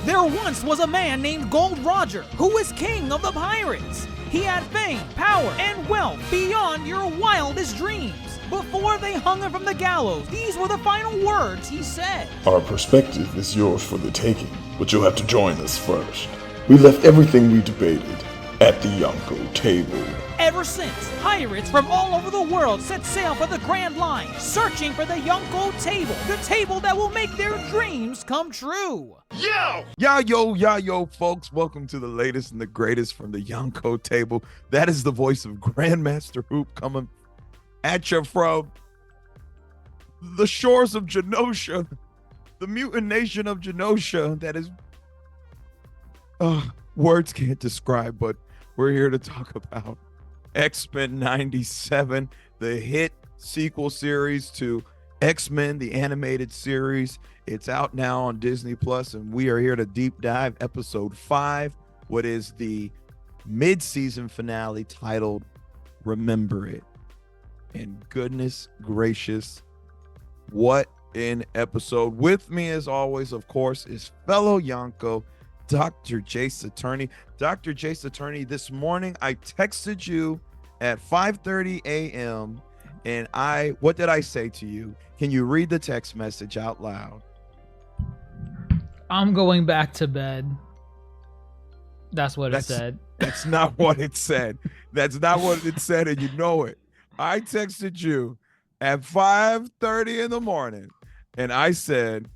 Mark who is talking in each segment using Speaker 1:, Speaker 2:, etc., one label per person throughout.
Speaker 1: There once was a man named Gold Roger who was king of the pirates. He had fame, power, and wealth beyond your wildest dreams. Before they hung him from the gallows, these were the final words he said.
Speaker 2: Our perspective is yours for the taking, but you'll have to join us first. We left everything we debated at the Yonko table.
Speaker 1: Ever since, pirates from all over the world set sail for the Grand Line, searching for the Yonko table, the table that will make their dreams come true.
Speaker 3: Yo, folks. Welcome to the latest and the greatest from the Yonko table. That is the voice of Grandmaster Hoop coming at you from the shores of Genosha, the mutant nation of Genosha. That is, words can't describe, but we're here to talk about X-Men 97, the hit sequel series to X-Men, the animated series. It's out now on Disney Plus, and we are here to deep dive episode 5, what is the mid-season finale titled Remember It. And goodness gracious, what an episode. With me, as always, of course, is fellow Yonko, DrJaceAttorney. DrJaceAttorney, this morning I texted you at 5:30 a.m. and what did I say to you? Can you read the text message out loud?
Speaker 4: I'm going back to bed. That's what it said.
Speaker 3: That's not what it said. That's not what it said, and you know it. I texted you at 5:30 in the morning, and I said,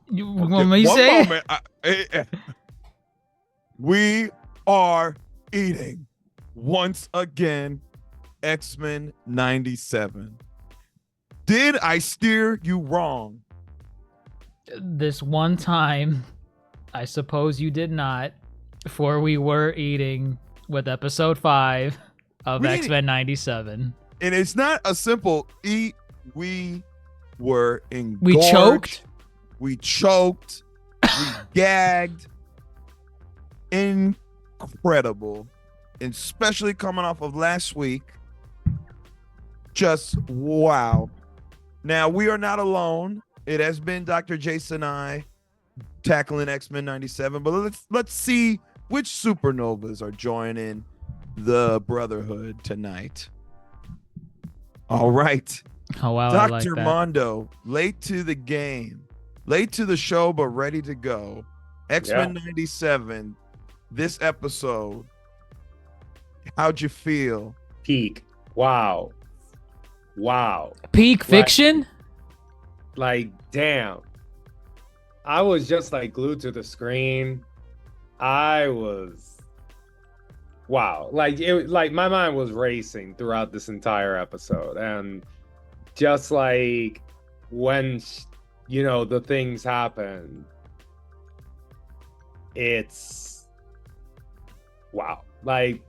Speaker 4: "You want me to say?"
Speaker 3: Moment, we are eating once again X-Men 97. Did I steer you wrong?
Speaker 4: This one time, I suppose you did not. For we were eating with episode 5 of X-Men 97.
Speaker 3: And it's not a simple eat. We were engorged.
Speaker 4: We choked.
Speaker 3: We gagged. Incredible. And especially coming off of last week. Just wow. Now, we are not alone. It has been Dr. Jason and I tackling X-Men 97, but let's see which supernovas are joining the Brotherhood tonight. All right.
Speaker 4: Oh, wow.
Speaker 3: Dr.
Speaker 4: I like that.
Speaker 3: Mondo, late to the game, late to the show, but ready to go. X-Men 97, this episode, how'd you feel?
Speaker 5: Peak. Wow.
Speaker 4: Peak fiction?
Speaker 5: Like, damn. I was just like glued to the screen. Wow. Like my mind was racing throughout this entire episode. And just like when, the things happen, it's wow. Like,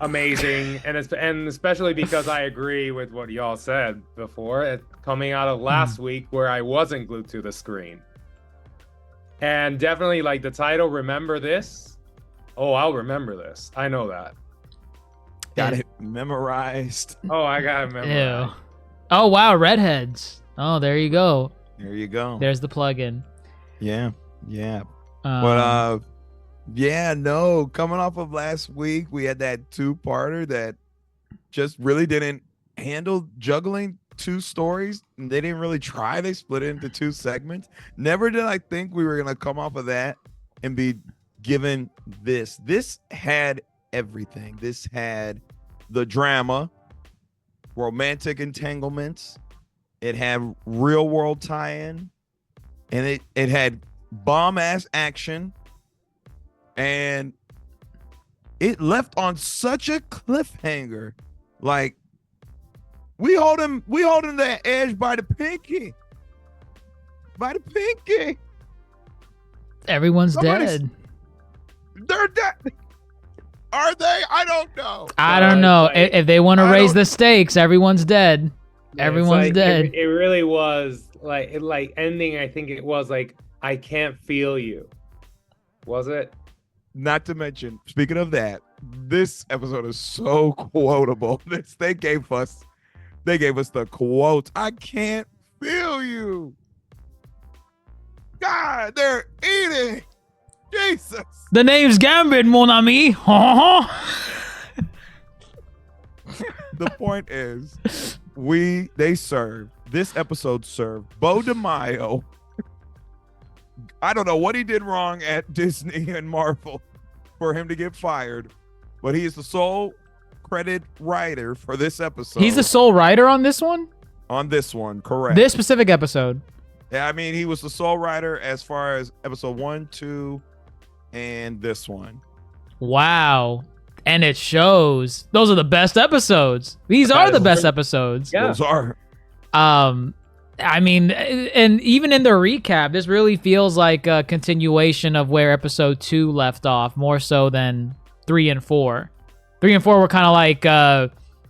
Speaker 5: amazing. and especially because I agree with what y'all said before, coming out of last week where I wasn't glued to the screen. And definitely like the title, Remember This. Oh, I'll remember this. I know that.
Speaker 3: Got it memorized.
Speaker 5: Oh, I got it memorized.
Speaker 4: Ew. Oh, wow. Redheads. Oh, there you go.
Speaker 3: There you go.
Speaker 4: There's the plug-in.
Speaker 3: Yeah. But coming off of last week, we had that two-parter that just really didn't handle juggling two stories. They didn't really try. They split it into two segments. Never did I think we were going to come off of that and be given this. This had everything. This had the drama, romantic entanglements. It had real-world tie-in. And it had bomb-ass action. And it left on such a cliffhanger. Like, we holding that edge by the pinky.
Speaker 4: Everyone's dead.
Speaker 3: They're dead. Are they? I don't know.
Speaker 4: I don't know. If they want to raise the stakes, everyone's dead.
Speaker 5: Yeah,
Speaker 4: Everyone's dead.
Speaker 5: It really was like ending. I think it was like, I can't feel you. Was it?
Speaker 3: Not to mention, speaking of that, this episode is so quotable. They gave us the quotes. I can't feel you. God, they're eating. Jesus.
Speaker 4: The name's Gambit, mon ami.
Speaker 3: The point is, this episode served Bo DeMaio. I don't know what he did wrong at Disney and Marvel for him to get fired, but he is the sole credit writer for this episode.
Speaker 4: He's the sole writer on this one?
Speaker 3: On this one, correct.
Speaker 4: This specific episode.
Speaker 3: Yeah, I mean, he was the sole writer as far as episode 1, 2, and this one.
Speaker 4: Wow. And it shows. Those are the best episodes. These are the best episodes.
Speaker 5: Yeah.
Speaker 3: Those are.
Speaker 4: I mean, and even in the recap, this really feels like a continuation of where episode 2 left off, more so than 3 and 4. 3 and 4 were kind of like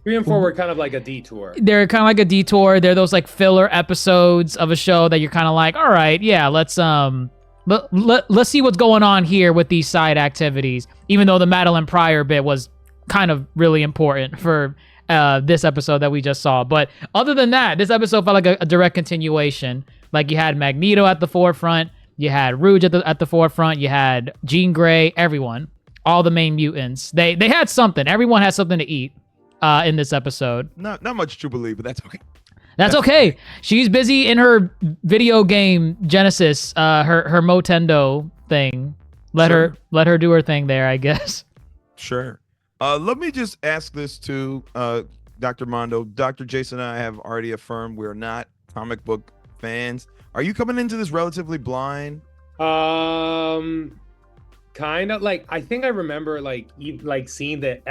Speaker 5: 3 and 4 were kind of like a detour.
Speaker 4: they're kind of like a detour. They're those like filler episodes of a show that you're kind of like, all right, yeah, let's see what's going on here with these side activities. Even though the Madeline Pryor bit was kind of really important for this episode that we just saw. But other than that, this episode felt like a direct continuation. Like you had Magneto at the forefront, you had Rouge at the forefront, you had Jean Grey, everyone, all the main mutants. They had something. Everyone had something to eat in this episode.
Speaker 3: Not much Jubilee, but that's okay.
Speaker 4: That's okay. She's busy in her video game Genesis, her Motendo thing. Let her do her thing there, I guess.
Speaker 3: Sure. Let me just ask this to Dr. Mondo. Dr. Jason and I have already affirmed we're not comic book fans. Are you coming into this relatively blind?
Speaker 5: Kind of like, I think I remember like seeing the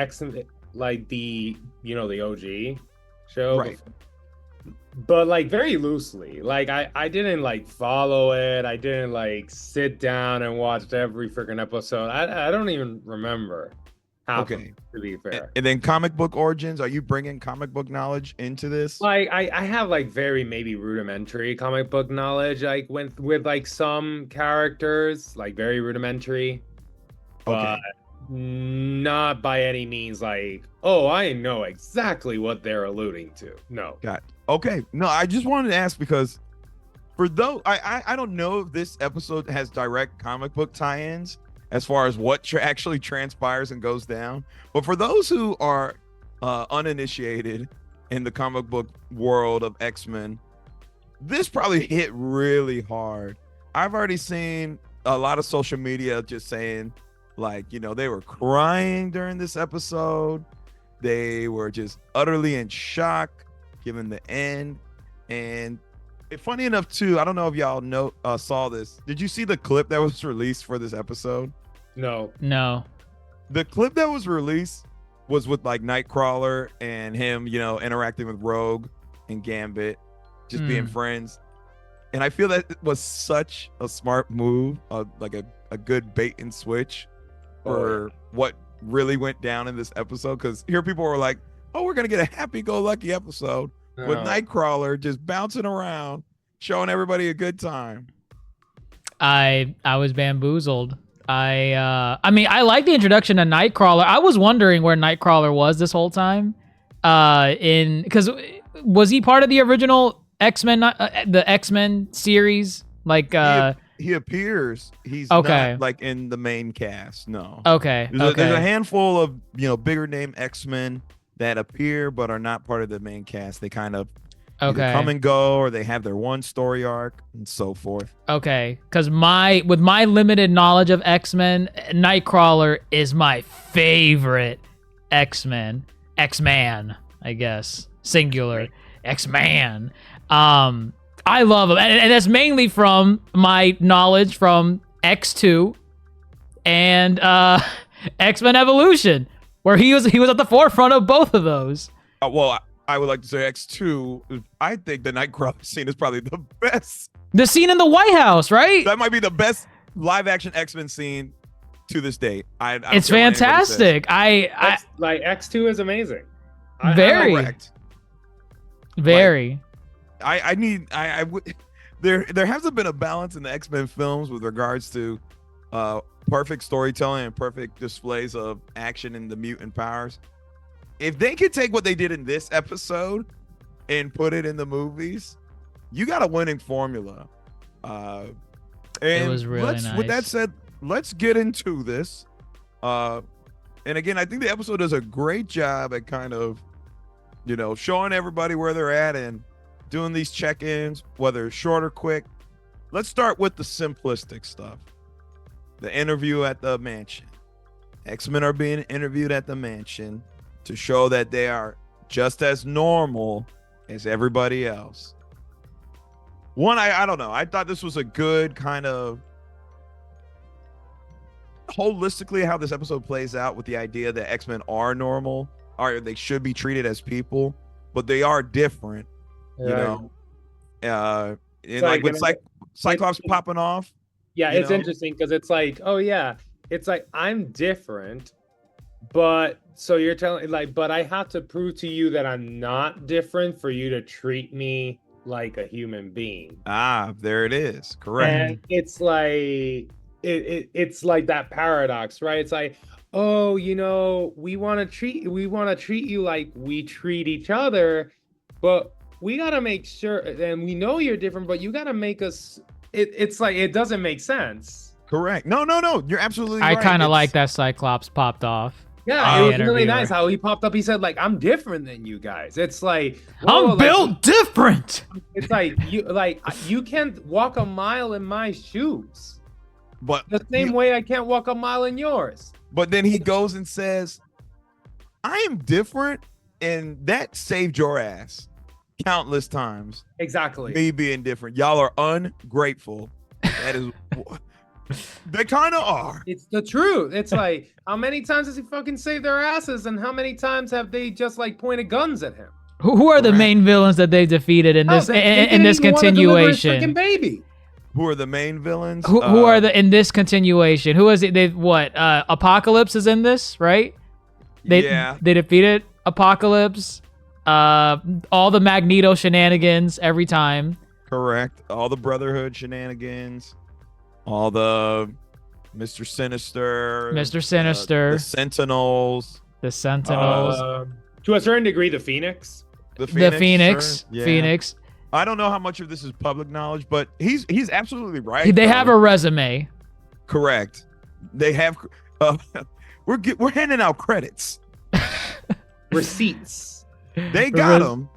Speaker 5: like the OG show,
Speaker 3: Right.
Speaker 5: but like very loosely. Like I didn't like follow it. I didn't like sit down and watch every freaking episode. I don't even remember half of it, to be fair.
Speaker 3: And then comic book origins, are you bringing comic book knowledge into this?
Speaker 5: Like I have like very maybe rudimentary comic book knowledge, like with like some characters, like very rudimentary, but not by any means like, oh, I know exactly what they're alluding to. No.
Speaker 3: Got it. Okay. No, I just wanted to ask because for those, I don't know if this episode has direct comic book tie-ins as far as what actually transpires and goes down. But for those who are uninitiated in the comic book world of X-Men, this probably hit really hard. I've already seen a lot of social media just saying, like, they were crying during this episode. They were just utterly in shock given the end. And funny enough, too, I don't know if y'all saw this. Did you see the clip that was released for this episode?
Speaker 5: No.
Speaker 3: The clip that was released was with like Nightcrawler and him, interacting with Rogue and Gambit, just being friends. And I feel that was such a smart move, like a good bait and switch for what really went down in this episode. Because here people were like, oh, we're going to get a happy-go-lucky episode with Nightcrawler just bouncing around, showing everybody a good time.
Speaker 4: I was bamboozled. I mean, I like the introduction to Nightcrawler. I was wondering where Nightcrawler was this whole time. Because was he part of the original X-Men, the X-Men series? Like,
Speaker 3: he appears. He's not like in the main cast. No.
Speaker 4: Okay.
Speaker 3: There's a handful of bigger name X-Men that appear but are not part of the main cast. They kind of either come and go, or they have their one story arc and so forth. Okay,
Speaker 4: because with my limited knowledge of X-Men, Nightcrawler is my favorite X-Man, I guess, singular, X-Man. I love him, and that's mainly from my knowledge from X2 and X-Men Evolution, where he was at the forefront of both of those.
Speaker 3: Well, I would like to say X2. I think the Nightcrawler scene is probably the best.
Speaker 4: The scene in the White House, right?
Speaker 3: That might be the best live-action X-Men scene to this date.
Speaker 4: It's fantastic.
Speaker 5: Like X2 is amazing.
Speaker 4: Very.
Speaker 3: There hasn't been a balance in the X-Men films with regards to perfect storytelling and perfect displays of action and the mutant powers. If they could take what they did in this episode and put it in the movies, you got a winning formula. And
Speaker 4: It was really nice.
Speaker 3: With that said, let's get into this. And again, I think the episode does a great job at kind of, showing everybody where they're at and doing these check-ins, whether short or quick. Let's start with the simplistic stuff. The interview at the mansion. X-Men are being interviewed at the mansion to show that they are just as normal as everybody else. One, I don't know. I thought this was a good kind of holistically how this episode plays out with the idea that X-Men are normal, or they should be treated as people, but they are different, And with Cyclops popping off.
Speaker 5: Yeah, it's interesting because it's like, oh yeah, it's like I'm different, but so you're telling but I have to prove to you that I'm not different for you to treat me like a human being.
Speaker 3: There it is. Correct.
Speaker 5: And it's like it's like that paradox, right? It's like, oh, we want to treat you like we treat each other, but we got to make sure, and we know you're different, but you got to make us, it's like, it doesn't make sense.
Speaker 3: Correct. No. You're absolutely right.
Speaker 4: I kind of like that Cyclops popped off.
Speaker 5: Yeah, it was really nice how he popped up. He said, like, I'm different than you guys. It's like,
Speaker 4: I'm built different.
Speaker 5: It's like you can't walk a mile in my shoes.
Speaker 3: But
Speaker 5: the same way I can't walk a mile in yours.
Speaker 3: But then he goes and says, I am different, and that saved your ass countless times.
Speaker 5: Exactly.
Speaker 3: Me being different. Y'all are ungrateful. That is they kind of are.
Speaker 5: It's the truth. It's like, how many times has he fucking saved their asses, and how many times have they just like pointed guns at him?
Speaker 4: Who are the main villains that they've defeated in this in this continuation?
Speaker 5: Freaking baby.
Speaker 3: Who are the main villains?
Speaker 4: Who are in this continuation? Who is it? Apocalypse is in this, right? They defeated Apocalypse. All the Magneto shenanigans every time.
Speaker 3: Correct. All the Brotherhood shenanigans. All the Mr. Sinister. The Sentinels.
Speaker 4: To a
Speaker 5: certain degree, the Phoenix.
Speaker 3: The Phoenix.
Speaker 4: Sure. Yeah. Phoenix.
Speaker 3: I don't know how much of this is public knowledge, but he's absolutely right.
Speaker 4: They have a resume.
Speaker 3: Correct. They have. We're handing out credits.
Speaker 5: Receipts.
Speaker 3: They got him.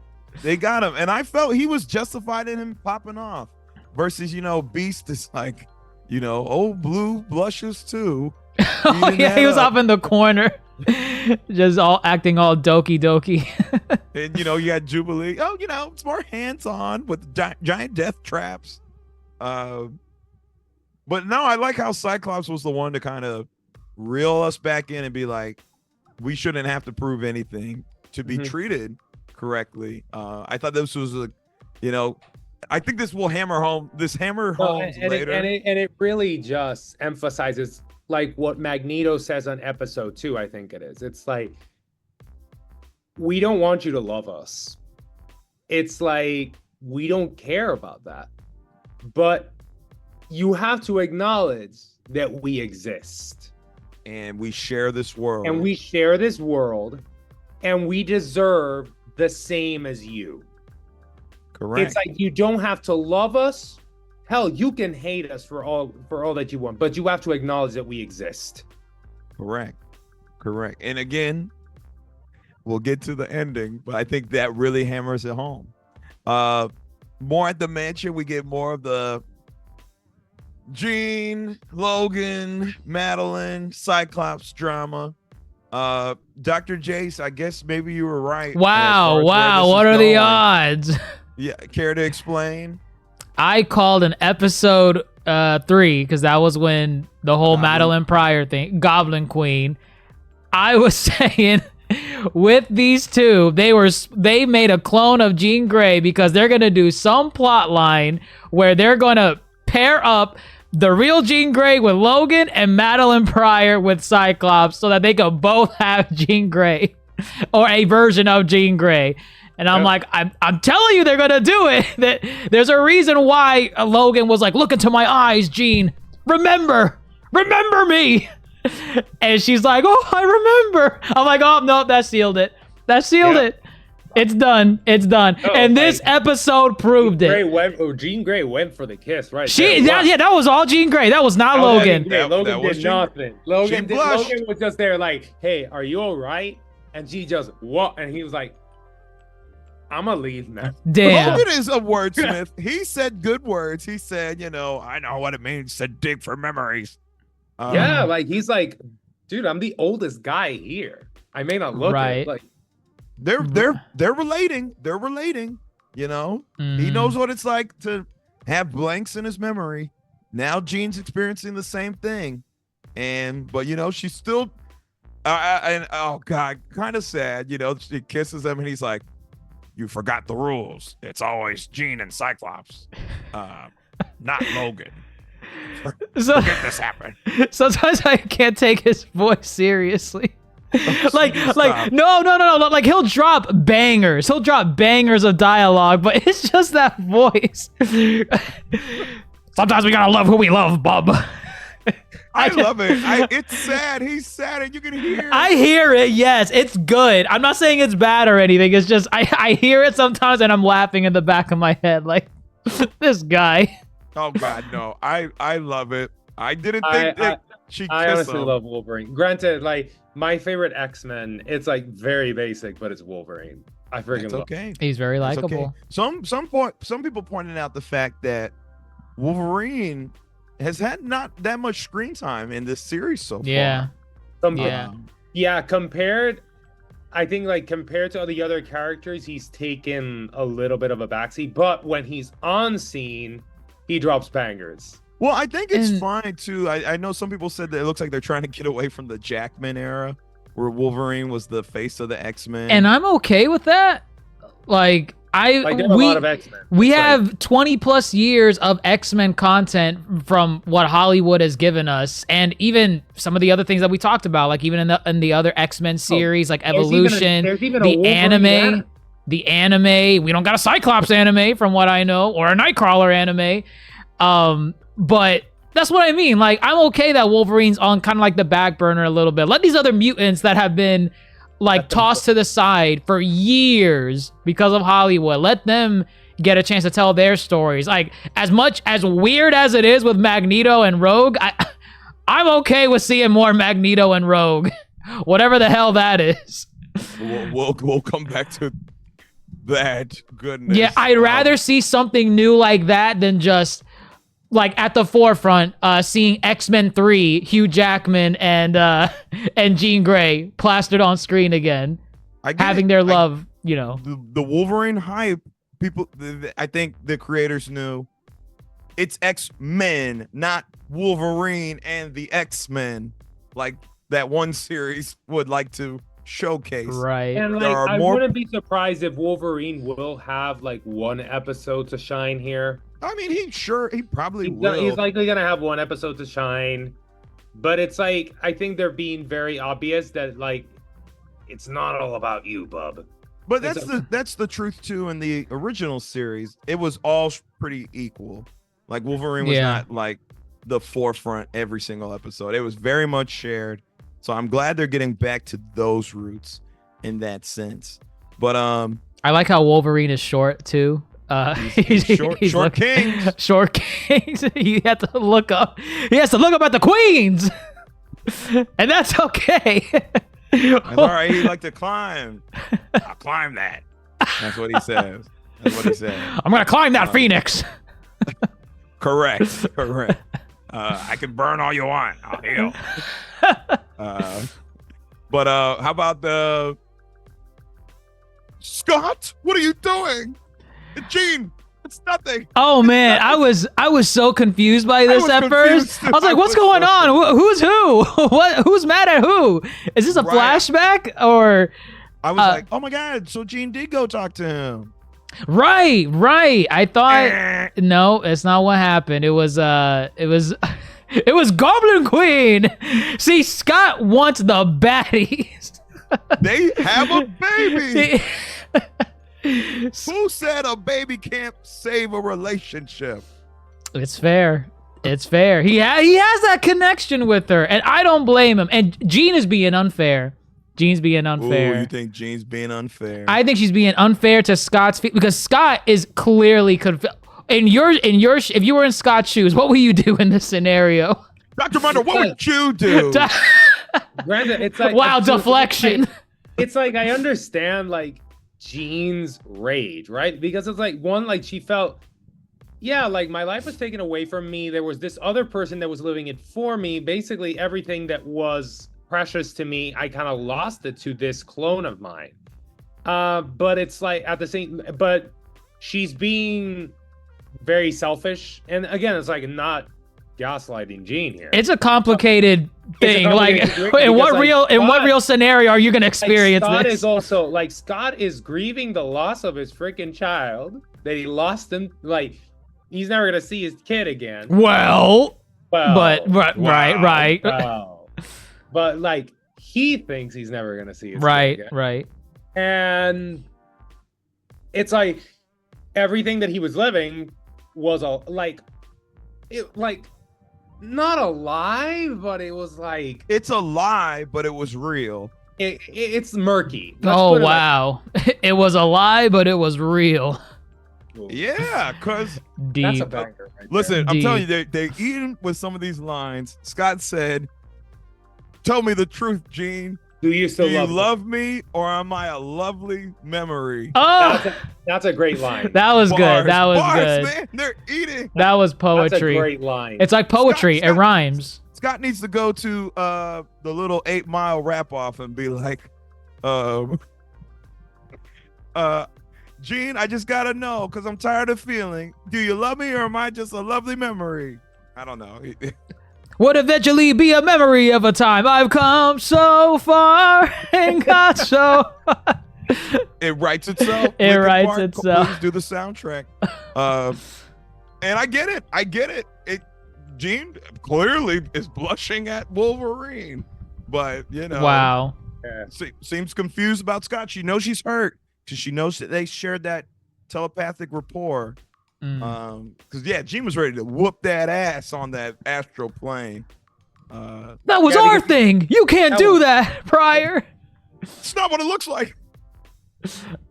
Speaker 3: And I felt he was justified in him popping off. Versus, Beast is like, old blue blushes too.
Speaker 4: Oh yeah, he was off in the corner. Just acting all dokey.
Speaker 3: And you got Jubilee. Oh, it's more hands-on with giant death traps. But no, I like how Cyclops was the one to kind of reel us back in and be like, we shouldn't have to prove anything to be treated correctly. I thought this was I think this will hammer home later.
Speaker 5: And it really just emphasizes like what Magneto says on episode 2, I think it is. It's like, we don't want you to love us. It's like, we don't care about that. But you have to acknowledge that we exist.
Speaker 3: And we share this world.
Speaker 5: And we deserve the same as you.
Speaker 3: Correct.
Speaker 5: It's like, you don't have to love us. Hell, you can hate us for all that you want, but you have to acknowledge that we exist.
Speaker 3: Correct. And again, we'll get to the ending, but I think that really hammers it home. More at the mansion, we get more of the Jean, Logan, Madeline, Cyclops drama. Dr. Jace, I guess maybe you were right.
Speaker 4: Wow. What are the odds?
Speaker 3: Yeah, care to explain?
Speaker 4: I called an episode 3 because that was when the whole Madeline Pryor thing, Goblin Queen. I was saying with these two, they made a clone of Jean Grey because they're gonna do some plot line where they're gonna pair up the real Jean Grey with Logan and Madeline Pryor with Cyclops so that they could both have Jean Grey or a version of Jean Grey. And I'm like, I'm telling you, they're gonna do it. That there's a reason why Logan was like, "Look into my eyes, Jean. Remember me." And she's like, "Oh, I remember." I'm like, "Oh no, that sealed it. It's done. It's done.
Speaker 5: Oh,
Speaker 4: and this episode proved it.
Speaker 5: Jean Grey went for the kiss, right?
Speaker 4: That was all Jean Grey. That was not Logan.
Speaker 5: Logan did nothing. Logan
Speaker 3: blushed.
Speaker 5: was just there like, hey, are you all right? And she just what? And he was like, I'm gonna leave now.
Speaker 4: Damn.
Speaker 3: Logan is a wordsmith. He said good words. He said, I know what it means to dig for memories.
Speaker 5: Yeah, like he's like, dude, I'm the oldest guy here. I may not look it, like
Speaker 3: they're relating. They're relating. He knows what it's like to have blanks in his memory. Now Jean's experiencing the same thing, but she's still. And oh God, kind of sad. She kisses him and he's like, "You forgot the rules. It's always Jean and Cyclops, not Logan." Forget this happened.
Speaker 4: Sometimes I can't take his voice seriously. like no, like he'll drop bangers of dialogue, but it's just that voice. Sometimes we gotta love who we love, bub.
Speaker 3: I love it. It's sad. He's sad, and you can hear it.
Speaker 4: I hear it. Yes, it's good. I'm not saying it's bad or anything. It's just I hear it sometimes, and I'm laughing in the back of my head, like this guy.
Speaker 3: Oh God, no! I love it. I didn't think that she kissed
Speaker 5: I honestly
Speaker 3: him.
Speaker 5: love Wolverine. Granted, like my favorite X-Men, it's like very basic, but it's Wolverine. I freaking
Speaker 3: It's
Speaker 5: love.
Speaker 3: okay.
Speaker 4: He's very
Speaker 3: It's
Speaker 4: likable.
Speaker 3: okay. Some people pointed out the fact that Wolverine has had not that much screen time in this series so
Speaker 4: Yeah.
Speaker 3: far.
Speaker 5: Yeah. Compared to the other characters, he's taken a little bit of a backseat. But when he's on scene, he drops bangers.
Speaker 3: Well, I think it's fine too. I know some people said that it looks like they're trying to get away from the Jackman era, where Wolverine was the face of the X-Men.
Speaker 4: And I'm okay with that. Like
Speaker 5: There are a lot of X-Men.
Speaker 4: We have 20 plus years of X-Men content from what Hollywood has given us, and even some of the other things that we talked about, like even in the other X-Men series, like Evolution,
Speaker 5: there's even a
Speaker 4: the
Speaker 5: Wolverine
Speaker 4: anime. We don't got a Cyclops anime from what I know, or a Nightcrawler anime. But that's what I mean. Like, I'm okay that Wolverine's on kind of like the back burner a little bit. Let these other mutants that have been like tossed to the side for years because of Hollywood, let them get a chance to tell their stories. Like, as much as weird as it is with Magneto and Rogue, I'm okay with seeing more Magneto and Rogue, whatever the hell that is.
Speaker 3: We'll come back to that. Goodness.
Speaker 4: Yeah, I'd rather see something new like that than just like at the forefront, seeing X-Men 3, Hugh Jackman and Jean Grey plastered on screen again, having their love,
Speaker 3: The Wolverine hype, people, I think the creators knew it's X-Men, not Wolverine and the X-Men, like that one series would like to showcase.
Speaker 4: Right.
Speaker 5: And like, I wouldn't be surprised if Wolverine will have like one episode to shine here.
Speaker 3: I mean, he probably will.
Speaker 5: He's likely gonna have one episode to shine, but it's like, I think they're being very obvious that like it's not all about you, bub.
Speaker 3: But that's the truth too. In the original series, it was all pretty equal. Like Wolverine was not like the forefront every single episode. It was very much shared. So I'm glad they're getting back to those roots in that sense. But
Speaker 4: I like how Wolverine is short too.
Speaker 3: He's short kings.
Speaker 4: Short kings. He has to look up at the queens, and that's okay.
Speaker 3: That's all right. He like to climb. I'll climb that. That's what he says.
Speaker 4: I'm gonna climb that Phoenix.
Speaker 3: Correct. I can burn all you want. I'll heal. But how about the Scott? What are you doing? Gene, it's nothing.
Speaker 4: Oh man, I was so confused by this at first. I was like, what's going on? Who's who? Who's mad at who? Is this a flashback or?
Speaker 3: I was like, oh my god, so Gene did go talk to him.
Speaker 4: Right. I thought no, it's not what happened. It was Goblin Queen. See, Scott wants the baddies.
Speaker 3: They have a baby. Who said a baby can't save a relationship?
Speaker 4: It's fair. He has that connection with her, and I don't blame him. And Gene is being unfair Jean's being unfair.
Speaker 3: Ooh, you think Jean's being unfair?
Speaker 4: I think she's being unfair to Scott's feet because Scott is clearly if you were in Scott's shoes, what would you do in this scenario?
Speaker 3: Dr. Munder, what would you do?
Speaker 5: Brandon, it's like
Speaker 4: wow, deflection.
Speaker 5: It's like I understand like Jean's rage, right? Because it's like one, like she felt, yeah, like my life was taken away from me. There was this other person that was living it for me. Basically, everything that was precious to me, I kind of lost it to this clone of mine. But it's like but she's being very selfish. And again, it's like not gaslighting Jean here.
Speaker 4: It's a complicated thing. In what real scenario are you gonna experience
Speaker 5: Scott
Speaker 4: this?
Speaker 5: Is also like Scott is grieving the loss of his freaking child that he lost him. Like he's never gonna see his kid again.
Speaker 4: Well, right.
Speaker 5: Wow. But like he thinks he's never gonna see his kid again.
Speaker 4: Right.
Speaker 5: And it's like everything that he was living was not a lie, but it was like
Speaker 3: it's a lie, but it was real.
Speaker 5: It's murky.
Speaker 4: Wow. It was a lie, but it was real.
Speaker 3: Yeah, because
Speaker 5: that's a banger. Right
Speaker 3: listen,
Speaker 5: there.
Speaker 3: I'm telling you, they're eating with some of these lines. Scott said, "Tell me the truth, Jean.
Speaker 5: Do you still
Speaker 3: love me, or am I a lovely memory?"
Speaker 4: Oh,
Speaker 5: that's a great line.
Speaker 4: That was
Speaker 3: Bars,
Speaker 4: good. That was
Speaker 3: bars,
Speaker 4: good.
Speaker 3: Man, they're eating.
Speaker 4: That was poetry.
Speaker 5: That's a great line.
Speaker 4: It's like poetry. It rhymes.
Speaker 3: Scott needs to go to the little 8 Mile wrap off and be like, Jean, I just gotta know because I'm tired of feeling. Do you love me, or am I just a lovely memory? I don't know.
Speaker 4: Would eventually be a memory of a time I've come so far and got so.
Speaker 3: It writes itself.
Speaker 4: It writes itself.
Speaker 3: Please do the soundtrack. And I get it. Jean clearly is blushing at Wolverine, but you know,
Speaker 4: wow,
Speaker 3: seems confused about Scott. She knows she's hurt because she knows that they shared that telepathic rapport. Because Jean was ready to whoop that ass on that astral plane.
Speaker 4: That was our thing. You can't do that, Pryor.
Speaker 3: It's not what it looks like.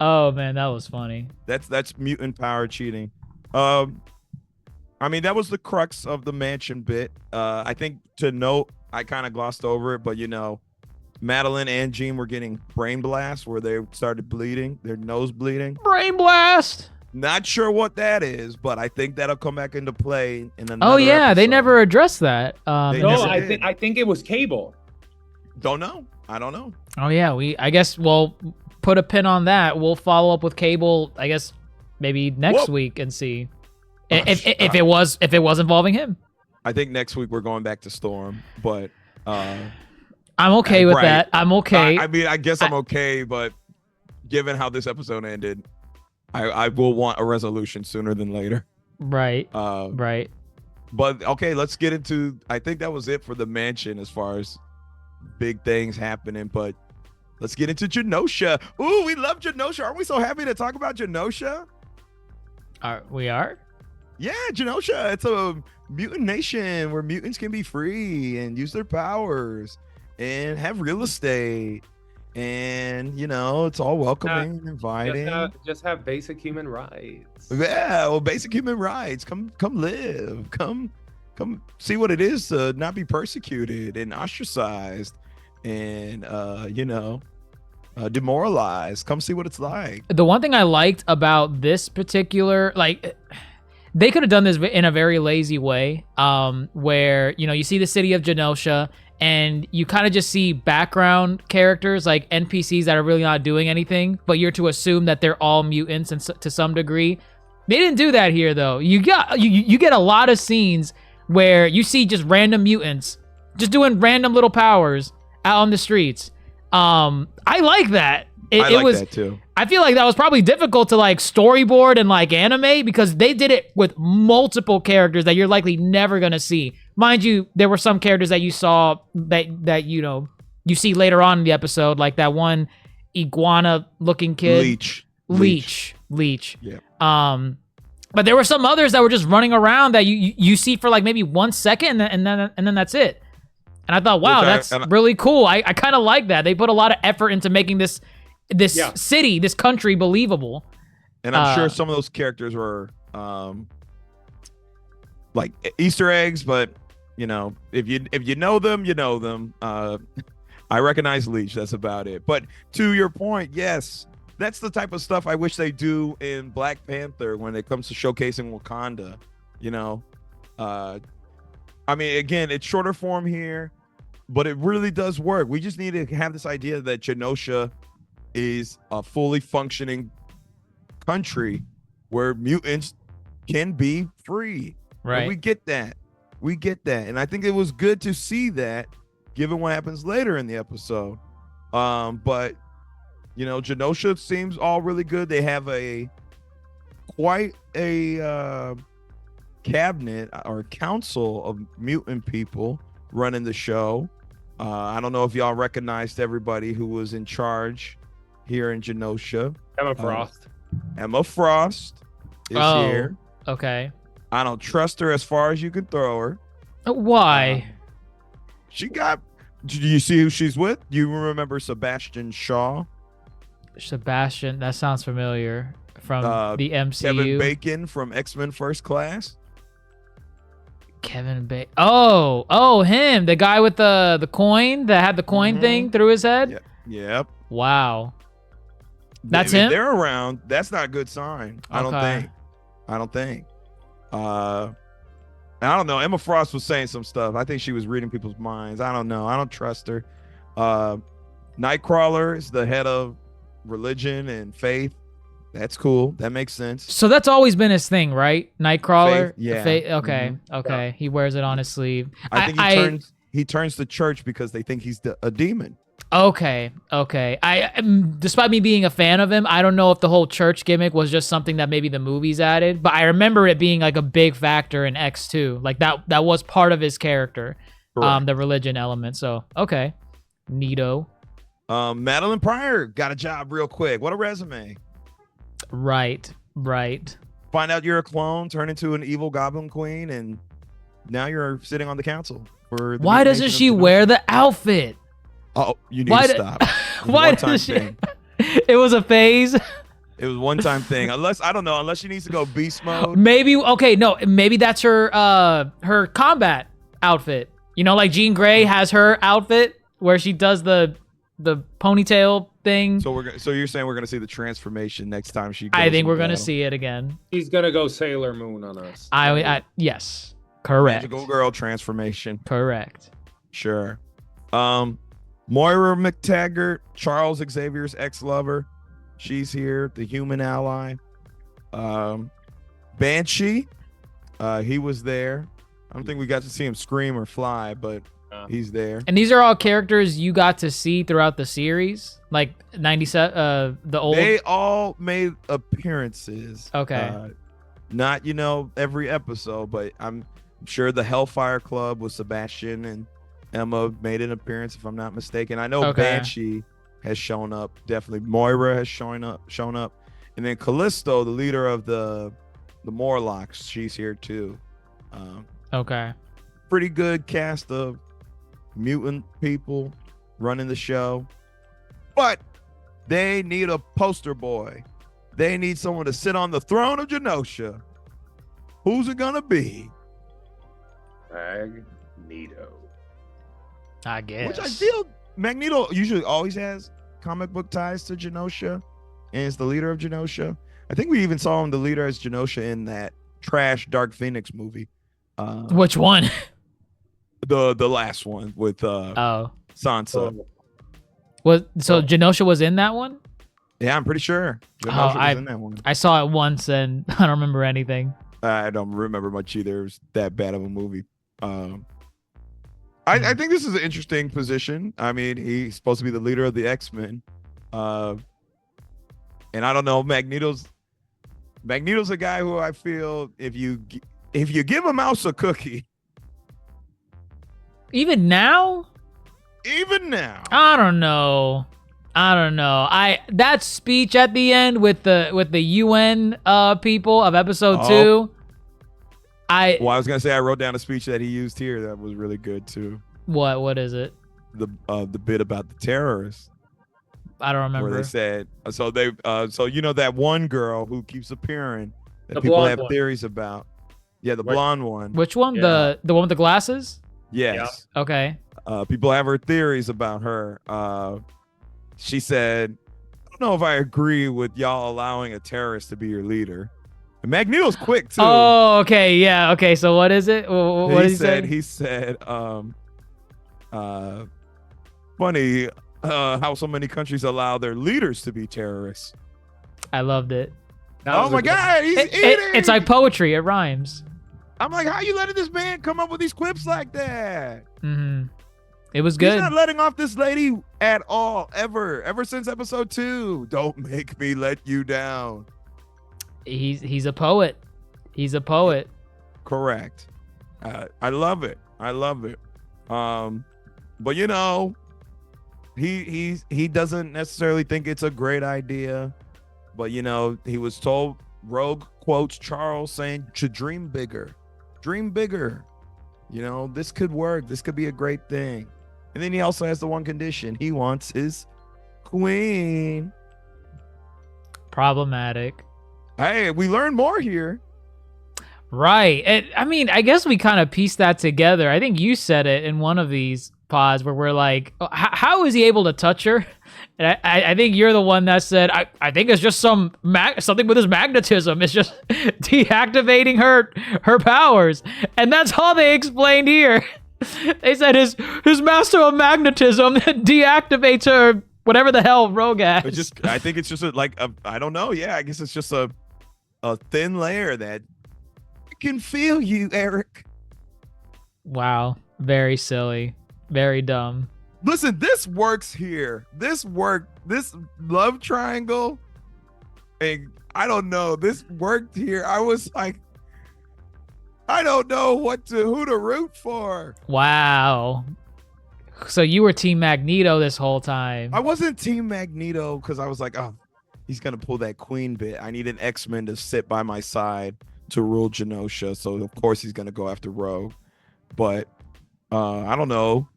Speaker 4: Oh man, that was funny.
Speaker 3: That's mutant power cheating. I mean, that was the crux of the mansion bit. I think to note, I kind of glossed over it, but you know, Madeline and Jean were getting brain blasts where they started bleeding, their nose bleeding.
Speaker 4: Brain blast.
Speaker 3: Not sure what that is, but I think that'll come back into play in another
Speaker 4: Oh yeah,
Speaker 3: episode.
Speaker 4: they never addressed that.
Speaker 5: I think it was Cable.
Speaker 3: Don't know. I don't know.
Speaker 4: Oh yeah, I guess we'll put a pin on that. We'll follow up with Cable, I guess maybe next week and see if it was involving him.
Speaker 3: I think next week we're going back to Storm, but
Speaker 4: I'm okay with that. I'm okay.
Speaker 3: I mean, I guess I'm okay, but given how this episode ended, I will want a resolution sooner than later.
Speaker 4: Right. Right.
Speaker 3: But okay, let's get into. I think that was it for the mansion as far as big things happening. But let's get into Genosha. Ooh, we love Genosha. Aren't we so happy to talk about Genosha?
Speaker 4: We are.
Speaker 3: Yeah, Genosha. It's a mutant nation where mutants can be free and use their powers and have real estate. And, you know, it's all welcoming and inviting.
Speaker 5: Just have basic human rights.
Speaker 3: Yeah, well, basic human rights. Come live. Come see what it is to not be persecuted and ostracized and, demoralized. Come see what it's like.
Speaker 4: The one thing I liked about this particular, they could have done this in a very lazy way, where, you know, you see the city of Genosha and you kind of just see background characters like NPCs that are really not doing anything, but you're to assume that they're all mutants and to some degree. They didn't do that here though. You get a lot of scenes where you see just random mutants just doing random little powers out on the streets. I like that.
Speaker 3: I like that too.
Speaker 4: I feel like that was probably difficult to storyboard and animate because they did it with multiple characters that you're likely never gonna see. Mind you, there were some characters that you saw that you see later on in the episode, like that one iguana-looking kid. Leech.
Speaker 3: Yeah.
Speaker 4: But there were some others that were just running around that you see for maybe 1 second and then that's it. And I thought, wow, that's really cool. I kind of like that. They put a lot of effort into making this city, this country believable.
Speaker 3: And I'm sure some of those characters were like Easter eggs, but you know, if you know them, you know them. I recognize Leech. That's about it. But to your point, yes, that's the type of stuff I wish they do in Black Panther when it comes to showcasing Wakanda. You know, I mean, again, it's shorter form here, but it really does work. We just need to have this idea that Genosha is a fully functioning country where mutants can be free.
Speaker 4: Right.
Speaker 3: And we get that. And I think it was good to see that, given what happens later in the episode. But you know, Genosha seems all really good. They have quite a cabinet or council of mutant people running the show. I don't know if y'all recognized everybody who was in charge here in Genosha. Emma Frost is here.
Speaker 4: Okay.
Speaker 3: I don't trust her as far as you can throw her.
Speaker 4: Why?
Speaker 3: Do you see who she's with? You remember Sebastian Shaw?
Speaker 4: Sebastian, that sounds familiar from the MCU.
Speaker 3: Kevin Bacon from X-Men First Class.
Speaker 4: Kevin Bacon. Oh, him, the guy with the coin that had the coin thing through his head.
Speaker 3: Yep.
Speaker 4: Wow. That's him.
Speaker 3: They're around. That's not a good sign. I don't think. I don't know. Emma Frost was saying some stuff. I think she was reading people's minds. I don't know. I don't trust her. Nightcrawler is the head of religion and faith. That's cool. That makes sense.
Speaker 4: So that's always been his thing, right? Nightcrawler.
Speaker 3: Faith, yeah.
Speaker 4: Okay. Okay. He wears it on his sleeve.
Speaker 3: I think he turns to church because they think he's a demon.
Speaker 4: Okay. Despite me being a fan of him, I don't know if the whole church gimmick was just something that maybe the movies added, but I remember it being like a big factor in X2. Like that was part of his character, the religion element. So, okay. Neato.
Speaker 3: Madeline Pryor got a job real quick. What a resume.
Speaker 4: Right.
Speaker 3: Find out you're a clone, turn into an evil goblin queen, and now you're sitting on the council.
Speaker 4: Why doesn't she wear the outfit?
Speaker 3: Oh, you need to stop.
Speaker 4: Why does she? It was a phase.
Speaker 3: It was one-time thing. Unless she needs to go beast mode.
Speaker 4: Maybe that's her combat outfit. You know, like Jean Grey has her outfit where she does the ponytail thing.
Speaker 3: So you're saying we're gonna see the transformation next time she goes.
Speaker 4: I think we're gonna see it again.
Speaker 5: She's gonna go Sailor Moon on us.
Speaker 4: Yes, correct.
Speaker 3: Magical girl transformation.
Speaker 4: Correct.
Speaker 3: Sure. Moira McTaggart, Charles Xavier's ex-lover. She's here, the human ally. Banshee, he was there. I don't think we got to see him scream or fly, but he's there.
Speaker 4: And these are all characters you got to see throughout the series, like 97. The old.
Speaker 3: They all made appearances.
Speaker 4: Okay.
Speaker 3: Not every episode, but I'm sure the Hellfire Club with Sebastian and Emma made an appearance, if I'm not mistaken. I know Banshee has shown up. Definitely, Moira has shown up, and then Callisto, the leader of the Morlocks, she's here too.
Speaker 4: Okay.
Speaker 3: Pretty good cast of mutant people running the show, but they need a poster boy. They need someone to sit on the throne of Genosha. Who's it gonna be?
Speaker 5: Magneto.
Speaker 4: I guess.
Speaker 3: Which I feel Magneto usually always has comic book ties to Genosha and is the leader of Genosha. I think we even saw him the leader as Genosha in that trash Dark Phoenix movie.
Speaker 4: Which one?
Speaker 3: The last one with Sansa.
Speaker 4: Genosha was in that one?
Speaker 3: Yeah, I'm pretty sure. Genosha was in that one.
Speaker 4: I saw it once and I don't remember anything.
Speaker 3: I don't remember much either. It was that bad of a movie. I think this is an interesting position. I mean, he's supposed to be the leader of the X-Men. And I don't know, Magneto's a guy who I feel if you give a mouse a cookie.
Speaker 4: Even now? I don't know. That speech at the end with the UN people of episode 2.
Speaker 3: I was gonna say I wrote down a speech that he used here that was really good too.
Speaker 4: What is it?
Speaker 3: The bit about the terrorists.
Speaker 4: I don't remember.
Speaker 3: Where they said so you know that one girl who keeps appearing that
Speaker 5: The
Speaker 3: people
Speaker 5: blonde
Speaker 3: have
Speaker 5: one.
Speaker 3: theories about. Yeah, the
Speaker 5: What?
Speaker 3: blonde one.
Speaker 4: Which one?
Speaker 5: Yeah.
Speaker 4: The one with the glasses?
Speaker 3: Yes.
Speaker 4: Okay.
Speaker 3: People have her theories about her. She said, I don't know if I agree with y'all allowing a terrorist to be your leader. And Magneto's quick too.
Speaker 4: Oh, okay. Yeah. Okay. So what is it? What did he say?
Speaker 3: He said, funny how so many countries allow their leaders to be terrorists.
Speaker 4: I loved it.
Speaker 3: Oh my God, he's eating.
Speaker 4: It's like poetry. It rhymes.
Speaker 3: I'm like, how you letting this man come up with these quips like that?
Speaker 4: Mm-hmm. It was good.
Speaker 3: He's not letting off this lady at all, ever since episode 2. Don't make me let you down.
Speaker 4: He's a poet. He's a poet.
Speaker 3: Correct. I love it. I love it. But you know, he doesn't necessarily think it's a great idea. But you know, he was told, Rogue quotes Charles saying to dream bigger. Dream bigger. You know, this could work. This could be a great thing. And then he also has the one condition. He wants his queen.
Speaker 4: Problematic.
Speaker 3: Hey, we learned more here.
Speaker 4: Right. I mean, I guess we kind of pieced that together. I think you said it in one of these pods where we're like, how is he able to touch her? And I think you're the one that said, I think it's just something with his magnetism. It's just deactivating her powers. And that's all they explained here. They said his master of magnetism deactivates her, whatever the hell Rogue has.
Speaker 3: I think it's just I don't know. Yeah, I guess it's just a thin layer that can feel you, Eric.
Speaker 4: Wow. Very silly. Very dumb.
Speaker 3: Listen, this works here. This love triangle. And I don't know. This worked here. I was like, I don't know who to root for.
Speaker 4: Wow. So you were Team Magneto this whole time.
Speaker 3: I wasn't Team Magneto because I was like, oh, he's gonna pull that queen bit. I need an X-Men to sit by my side to rule Genosha. So of course he's gonna go after Rogue. But I don't know.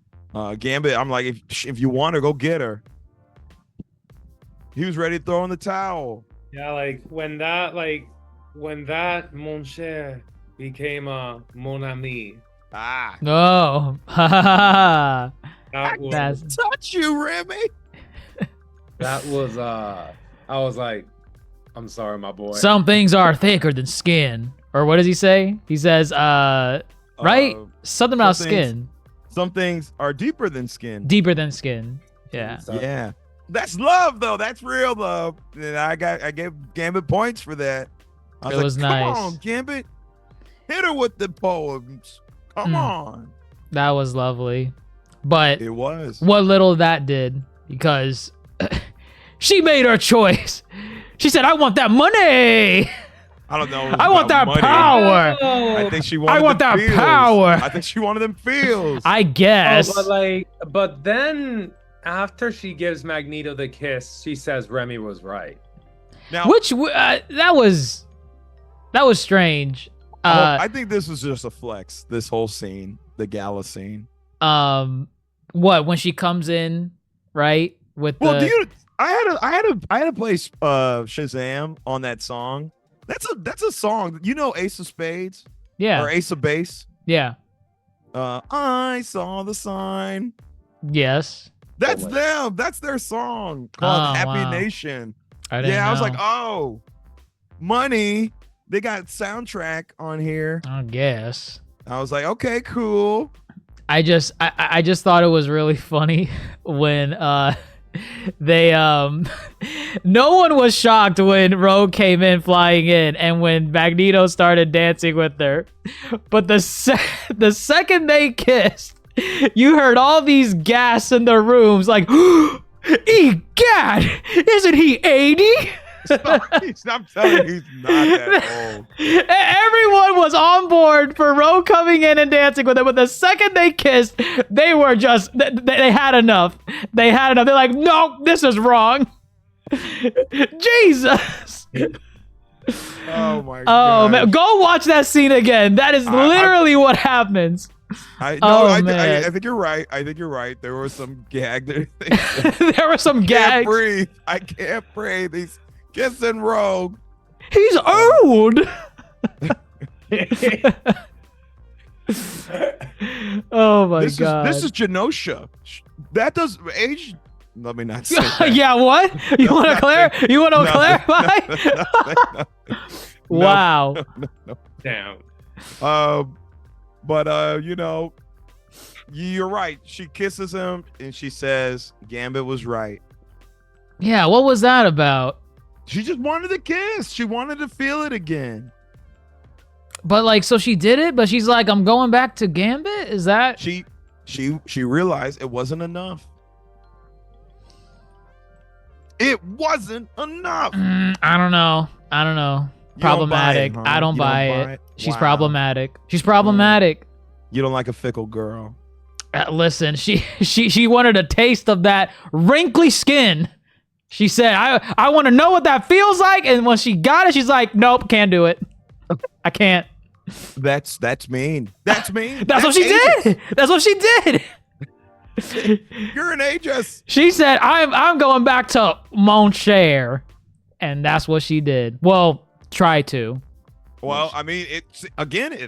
Speaker 3: Gambit, I'm like, if you want her, go get her. He was ready to throw in the towel.
Speaker 5: Yeah, like when that mon cher became mon ami.
Speaker 3: Ah.
Speaker 4: No.
Speaker 5: That was,
Speaker 4: That's-
Speaker 3: Touch you, Remy.
Speaker 5: that was I was like, I'm sorry, my boy.
Speaker 4: Some things are thicker than skin. Or what does he say? He says, right? Something about skin.
Speaker 3: Some things are deeper than skin.
Speaker 4: Deeper than skin. Yeah.
Speaker 3: Yeah. That's love, though. That's real love. And I gave Gambit points for that. I
Speaker 4: It was
Speaker 3: like,
Speaker 4: nice.
Speaker 3: Come on, Gambit. Hit her with the poems. Come on.
Speaker 4: That was lovely. But
Speaker 3: It was.
Speaker 4: what little that did, because she made her choice. She said, I want that money.
Speaker 3: I don't know.
Speaker 4: I want that
Speaker 3: money.
Speaker 4: power.
Speaker 3: I think she wanted
Speaker 4: I want
Speaker 3: them
Speaker 4: that
Speaker 3: feels.
Speaker 4: power.
Speaker 3: I think she wanted them feels.
Speaker 4: I guess.
Speaker 5: But then after she gives Magneto the kiss, she says Remy was right.
Speaker 3: Now,
Speaker 4: Which, that was strange.
Speaker 3: I think this was just a flex, this whole scene, the gala scene.
Speaker 4: What, when she comes in, right? With
Speaker 3: Well,
Speaker 4: the...
Speaker 3: I had to play Shazam on that song. That's a song. You know Ace of Spades?
Speaker 4: Yeah.
Speaker 3: Or Ace of Base?
Speaker 4: Yeah.
Speaker 3: I saw the sign.
Speaker 4: Yes.
Speaker 3: That's them. That's their song called
Speaker 4: Oh,
Speaker 3: Happy
Speaker 4: wow.
Speaker 3: Nation.
Speaker 4: I didn't know.
Speaker 3: I was like, oh, money. They got soundtrack on here.
Speaker 4: I guess.
Speaker 3: I was like, okay, cool.
Speaker 4: I just thought it was really funny when they no one was shocked when Rogue came in flying in and when Magneto started dancing with her. But the second they kissed, you heard all these gasps in the rooms like, egad, isn't he 80?
Speaker 3: I'm telling you, he's not that old.
Speaker 4: Everyone was on board for Rogue coming in and dancing with him, but the second they kissed, they were just, they had enough. They had enough. They're like, no, this is wrong. Jesus.
Speaker 3: Oh my
Speaker 4: Oh
Speaker 3: god.
Speaker 4: man, go watch that scene again. That is literally what happens. Man.
Speaker 3: I think you're right. I think you're right. There was some gag there.
Speaker 4: There were some
Speaker 3: Can't
Speaker 4: gags.
Speaker 3: breathe. I can't breathe. He's kissing Rogue.
Speaker 4: He's old. Oh my god.
Speaker 3: This is Genosha. That does age. Let me not say that.
Speaker 4: Yeah, what? You want to clarify? You want to clarify? Wow.
Speaker 3: No.
Speaker 5: Down.
Speaker 3: But you know, you're right. She kisses him and she says, "Gambit was right."
Speaker 4: Yeah, what was that about?
Speaker 3: She just wanted to kiss. She wanted to feel it again.
Speaker 4: But like, so she did it, but she's like, I'm going back to Gambit? Is that?
Speaker 3: She realized it wasn't enough. It wasn't enough.
Speaker 4: I don't know.
Speaker 3: You don't buy
Speaker 4: Problematic.
Speaker 3: it, huh?
Speaker 4: I don't
Speaker 3: You
Speaker 4: buy
Speaker 3: don't
Speaker 4: it. She's
Speaker 3: Wow.
Speaker 4: problematic. She's problematic.
Speaker 3: You don't like a fickle girl.
Speaker 4: Listen, she wanted a taste of that wrinkly skin. She said, I want to know what that feels like. And when she got it, she's like, nope, can't do it. I can't.
Speaker 3: That's mean. That's mean.
Speaker 4: That's what she did. That's what she did.
Speaker 3: You're an ageist.
Speaker 4: She said, I'm going back to mon cher. And that's what she did. Well, try to.
Speaker 3: Well, I mean, it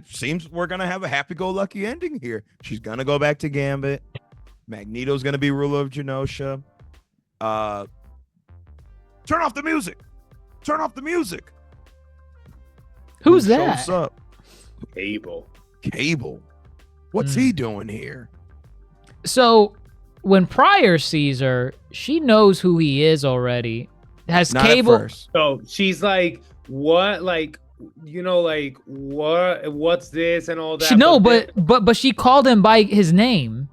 Speaker 3: seems we're gonna have a happy-go-lucky ending here. She's gonna go back to Gambit. Magneto's gonna be ruler of Genosha. Turn off the music. Turn off the music.
Speaker 4: Who's
Speaker 3: Who
Speaker 4: that?
Speaker 3: shows up?
Speaker 5: Cable.
Speaker 3: Cable. What's he doing here?
Speaker 4: So when Pryor sees her, she knows who he is already. Has
Speaker 3: Not
Speaker 4: Cable?
Speaker 3: at first.
Speaker 5: So she's like, what? Like, you know, like what's this and all that?
Speaker 4: She, no,
Speaker 5: then-
Speaker 4: but she called him by his name.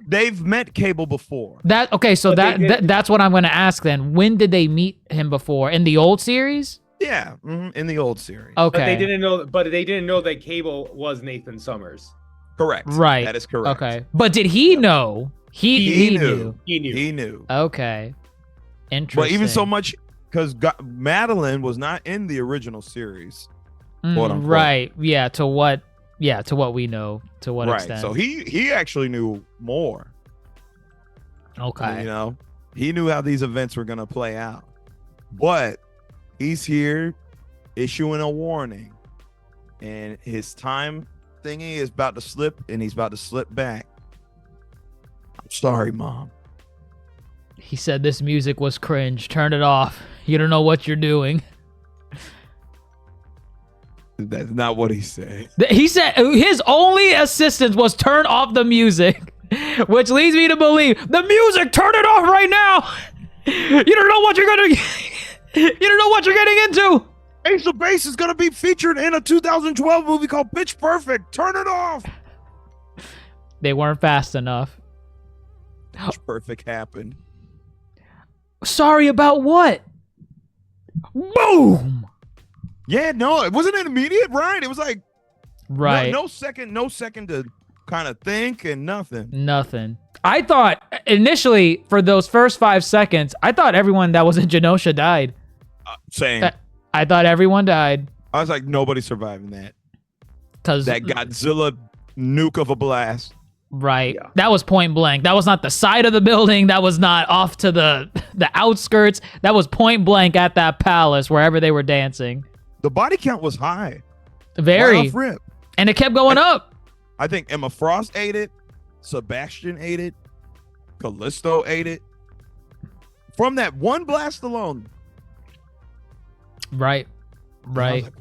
Speaker 3: They've met Cable before.
Speaker 4: That okay? So
Speaker 5: But they did-
Speaker 4: that's what I'm going to ask then. When did they meet him before? In the old series?
Speaker 3: Yeah, in the old series.
Speaker 4: Okay.
Speaker 5: But they didn't know. But they didn't know that Cable was Nathan Summers.
Speaker 3: Correct.
Speaker 4: Right.
Speaker 3: That is correct.
Speaker 4: Okay. But did he know? He knew.
Speaker 5: He knew.
Speaker 3: He knew.
Speaker 4: Okay. Interesting.
Speaker 3: But even so much, because Madeline was not in the original series. quote unquote.
Speaker 4: Right. Yeah. To what we know. To what
Speaker 3: Right.
Speaker 4: extent?
Speaker 3: So he actually knew more.
Speaker 4: Okay.
Speaker 3: You know, he knew how these events were going to play out. But he's here issuing a warning. And his time thingy is about to slip, and he's about to slip back. I'm sorry, Mom.
Speaker 4: He said this music was cringe. Turn it off. You don't know what you're doing.
Speaker 3: That's not what he said.
Speaker 4: He said his only assistance was turn off the music, which leads me to believe the music. Turn it off right now. You don't know what you're gonna. You don't know what you're getting into.
Speaker 3: Ace of Base is going to be featured in a 2012 movie called Pitch Perfect. Turn it off.
Speaker 4: They weren't fast enough.
Speaker 3: Pitch Perfect happened.
Speaker 4: Sorry about what? Boom.
Speaker 3: Yeah, no, it wasn't an immediate, right? It was like
Speaker 4: Right.
Speaker 3: no second to kind of think and nothing.
Speaker 4: Nothing. I thought initially for those first 5 seconds, I thought everyone that was in Genosha died.
Speaker 3: Same.
Speaker 4: I thought everyone died.
Speaker 3: I was like, nobody's surviving that.
Speaker 4: Cause
Speaker 3: That Godzilla nuke of a blast.
Speaker 4: right.
Speaker 5: Yeah.
Speaker 4: That was point blank. That was not the side of the building. That was not off to the outskirts. That was point blank at that palace wherever they were dancing.
Speaker 3: The body count was high.
Speaker 4: Very.
Speaker 3: Right off rip.
Speaker 4: And it kept going up.
Speaker 3: I think Emma Frost ate it. Sebastian ate it. Callisto ate it. From that one blast alone.
Speaker 4: Right.
Speaker 3: I was
Speaker 4: Right.
Speaker 3: like,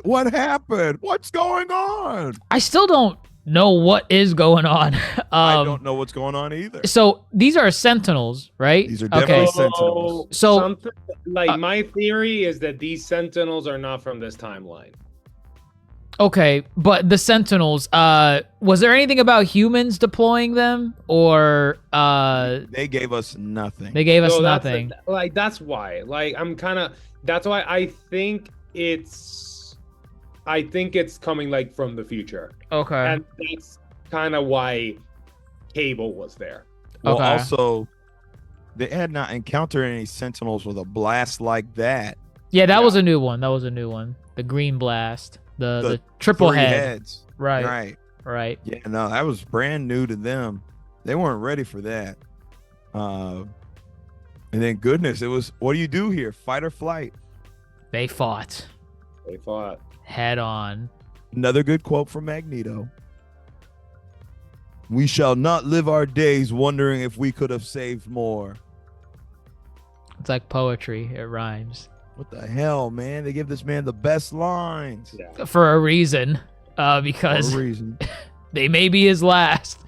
Speaker 3: what happened? What's going on?
Speaker 4: I still don't know what is going on.
Speaker 3: I don't know what's going on either.
Speaker 4: So these are Sentinels, right?
Speaker 3: These are definitely
Speaker 4: okay.
Speaker 3: Sentinels.
Speaker 4: So-
Speaker 5: something, like my theory is that these Sentinels are not from this timeline.
Speaker 4: Okay, but the Sentinels, was there anything about humans deploying them, or
Speaker 3: They gave us nothing.
Speaker 4: they gave us
Speaker 5: So
Speaker 4: nothing?
Speaker 5: That's why. Like that's why I think it's coming like from the future.
Speaker 4: Okay.
Speaker 5: And that's kind of why Cable was there.
Speaker 3: Well,
Speaker 4: Okay.
Speaker 3: also, they had not encountered any Sentinels with a blast like that.
Speaker 4: Yeah, that
Speaker 5: Yeah.
Speaker 4: was a new one. The green blast, the triple
Speaker 3: three
Speaker 4: head.
Speaker 3: heads.
Speaker 4: Right.
Speaker 3: Right.
Speaker 4: right?
Speaker 3: Yeah, no, that was brand new to them. They weren't ready for that. And then goodness, it was, what do you do here? Fight or flight.
Speaker 4: They fought
Speaker 5: They fought.
Speaker 4: head on.
Speaker 3: Another good quote from Magneto. We shall not live our days wondering if we could have saved more.
Speaker 4: It's like poetry. It rhymes.
Speaker 3: What the hell, man? They give this man the best lines.
Speaker 5: Yeah.
Speaker 4: For a reason.
Speaker 3: For
Speaker 4: Because
Speaker 3: a reason.
Speaker 4: they may be his last.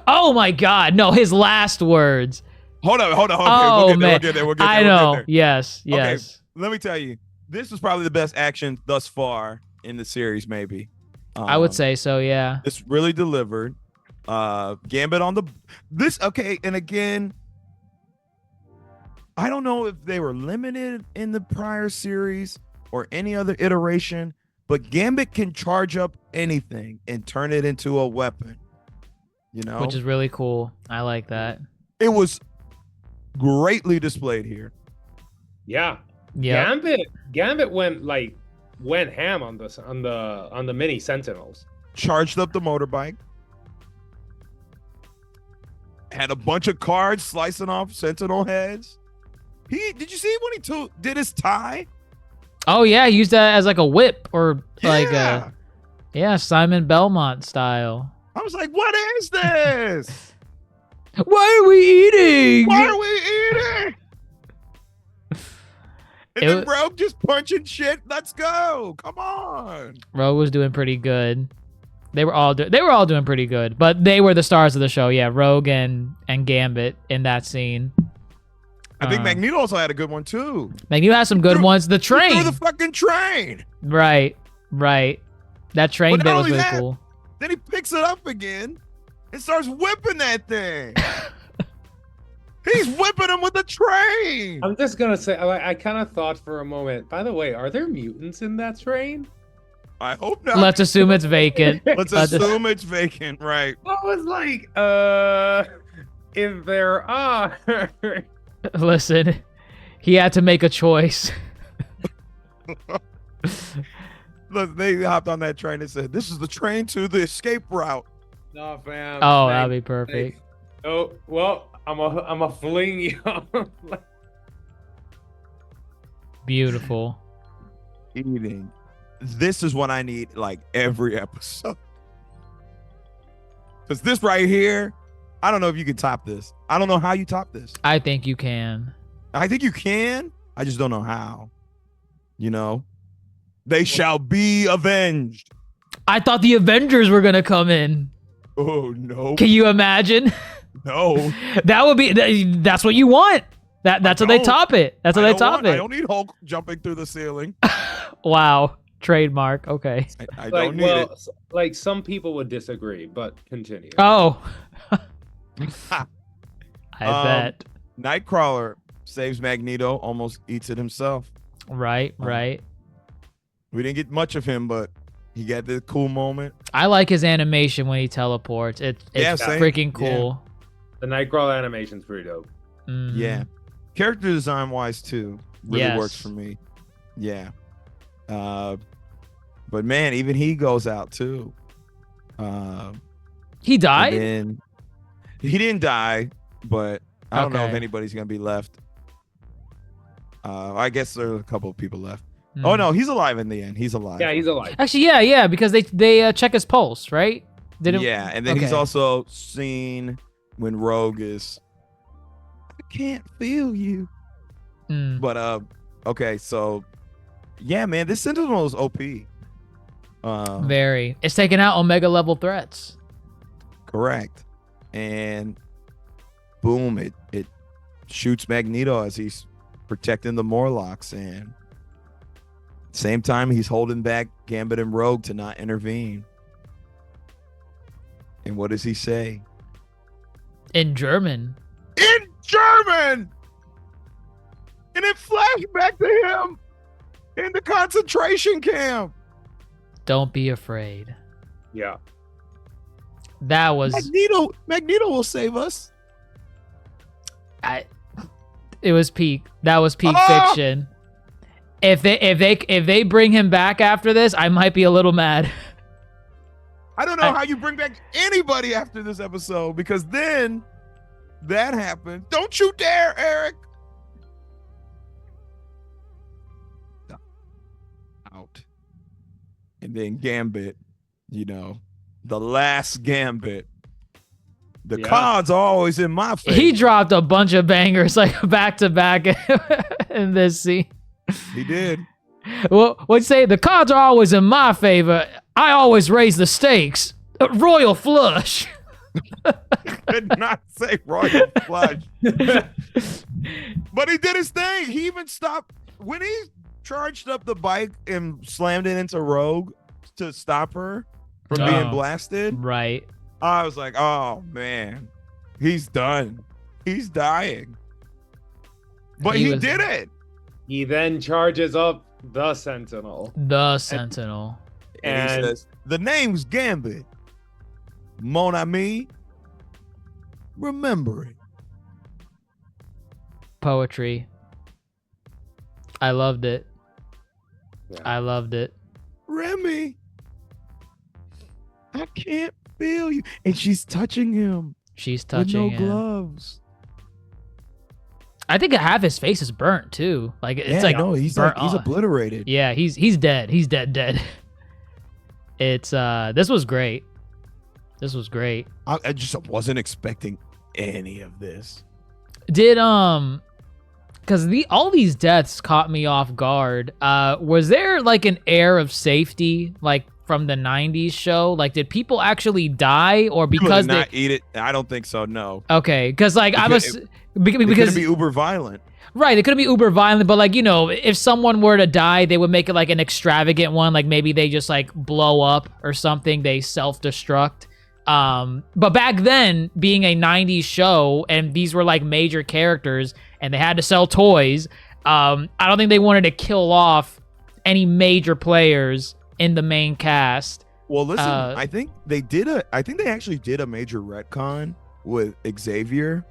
Speaker 4: Oh my God. No, his last words.
Speaker 3: Hold on. Okay,
Speaker 4: Oh,
Speaker 3: we'll
Speaker 4: man.
Speaker 3: get there. We'll get there.
Speaker 4: I know. Yes.
Speaker 3: Okay,
Speaker 4: Yes.
Speaker 3: let me tell you. This is probably the best action thus far in the series, maybe.
Speaker 4: I would say so, yeah.
Speaker 3: This really delivered. Gambit on okay, and again, I don't know if they were limited in the prior series or any other iteration, but Gambit can charge up anything and turn it into a weapon. You know,
Speaker 4: Which is really cool. I like that.
Speaker 3: it was greatly displayed here.
Speaker 5: Yeah.
Speaker 4: Yeah.
Speaker 5: Gambit went ham on the mini Sentinels.
Speaker 3: Charged up the motorbike. Had a bunch of cards slicing off Sentinel heads. Did you see when he did his tie?
Speaker 4: Oh yeah, he used that as like a whip or like
Speaker 3: Yeah.
Speaker 4: Simon Belmont style.
Speaker 3: I was like, what is this?
Speaker 4: Why are we eating?
Speaker 3: Why are we eating? And then Rogue just punching shit. Let's go. Come on.
Speaker 4: Rogue was doing pretty good. They were all doing pretty good, but they were the stars of the show. Yeah, Rogue and Gambit in that scene.
Speaker 3: I think Magneto also had a good one too.
Speaker 4: Magneto has some good ones. The train.
Speaker 3: Through the fucking train.
Speaker 4: Right. That train
Speaker 3: But
Speaker 4: bit
Speaker 3: not
Speaker 4: was
Speaker 3: only
Speaker 4: really
Speaker 3: that,
Speaker 4: cool.
Speaker 3: Then he picks it up again and starts whipping that thing. He's whipping him with the train.
Speaker 5: I'm just gonna say, I kind of thought for a moment. By the way, are there mutants in that train?
Speaker 3: I hope not.
Speaker 4: Let's assume it's vacant.
Speaker 3: Let's assume it's vacant, right?
Speaker 5: I was like, if there are.
Speaker 4: Listen, he had to make a choice.
Speaker 3: Look, they hopped on that train and said, "This is the train to the escape route."
Speaker 5: No, fam.
Speaker 4: Oh, that'd be perfect.
Speaker 5: Oh, well, I'm a fling you.
Speaker 4: Beautiful.
Speaker 3: Eating. This is what I need like every episode. Because this right here, I don't know if you can top this. I don't know how you top this.
Speaker 4: I think you can.
Speaker 3: I think you can. I just don't know how. You know, they shall be avenged.
Speaker 4: I thought the Avengers were gonna come in.
Speaker 3: Oh no!
Speaker 4: Can you imagine?
Speaker 3: No.
Speaker 4: That would be. That's what you want. That's how they top it. That's how they top it.
Speaker 3: I don't need Hulk jumping through the ceiling.
Speaker 4: Wow. Trademark. Okay.
Speaker 3: I don't need it.
Speaker 5: Like some people would disagree, but continue.
Speaker 4: Oh. I bet.
Speaker 3: Nightcrawler saves Magneto, almost eats it himself.
Speaker 4: Right.
Speaker 3: We didn't get much of him, but he got this cool moment.
Speaker 4: I like his animation when he teleports. It's freaking cool.
Speaker 5: Yeah. The Nightcrawler animation's pretty dope.
Speaker 4: Mm-hmm.
Speaker 3: Yeah. Character design wise too. Really
Speaker 4: Yes.
Speaker 3: works for me. Yeah. But man, even he goes out too.
Speaker 4: He died?
Speaker 3: He didn't die, but I don't know if
Speaker 4: Okay.
Speaker 3: anybody's gonna be left. I guess there are a couple of people left.
Speaker 4: Mm.
Speaker 3: Oh no, he's alive in the end. He's alive.
Speaker 5: Yeah, he's alive.
Speaker 4: Actually, yeah, because they check his pulse, right?
Speaker 3: Yeah, and then he's
Speaker 4: Okay.
Speaker 3: also seen when Rogue is, I can't feel you.
Speaker 4: Mm.
Speaker 3: But okay, so yeah, man, this Sentinel is OP.
Speaker 4: Very. It's taking out Omega level threats.
Speaker 3: Correct. And boom, it shoots Magneto as he's protecting the Morlocks, and same time he's holding back Gambit and Rogue to not intervene. And what does he say?
Speaker 4: In German.
Speaker 3: In German! And it flashed back to him in the concentration camp.
Speaker 4: Don't be afraid.
Speaker 5: Yeah.
Speaker 4: That was
Speaker 3: Magneto will save us.
Speaker 4: it was peak. That was peak fiction. If they bring him back after this, I might be a little mad.
Speaker 3: I don't know how you bring back anybody after this episode, because then that happened. Don't you dare, Eric. Out. And then Gambit, the last Gambit. The cards are always in my favor.
Speaker 4: He dropped a bunch of bangers like back to back in this scene.
Speaker 3: He did.
Speaker 4: Well, what'd you say? The cards are always in my favor. I always raise the stakes. Royal flush.
Speaker 3: Did not say royal flush. But he did his thing. He even stopped when he charged up the bike and slammed it into Rogue to stop her from being blasted.
Speaker 4: Right.
Speaker 3: I was like, oh man, he's done. He's dying. But he did it.
Speaker 5: He then charges up the Sentinel.
Speaker 3: And he says, the name's Gambit. Mon ami, remember it.
Speaker 4: Poetry. I loved it.
Speaker 5: Yeah.
Speaker 4: I loved it.
Speaker 3: Remy, I can't feel you. And she's touching him.
Speaker 4: She's touching
Speaker 3: with no
Speaker 4: him.
Speaker 3: gloves.
Speaker 4: I think half his face is burnt too. Like it's
Speaker 3: he's obliterated.
Speaker 4: Yeah, he's dead. He's dead. It's this was great.
Speaker 3: I just wasn't expecting any of this.
Speaker 4: Did because all these deaths caught me off guard. Was there like an air of safety like from the 90s show? Like did people actually die or because
Speaker 3: they not eat it? I don't think so, no.
Speaker 4: Okay, because like because
Speaker 3: be uber violent.
Speaker 4: Right, it couldn't be uber violent, but like, if someone were to die, they would make it like an extravagant one, like maybe they just like blow up or something, they self-destruct. But back then, being a 90s show, and these were like major characters, and they had to sell toys, I don't think they wanted to kill off any major players in the main cast.
Speaker 3: Well, listen, I think they actually did a major retcon with Xavier,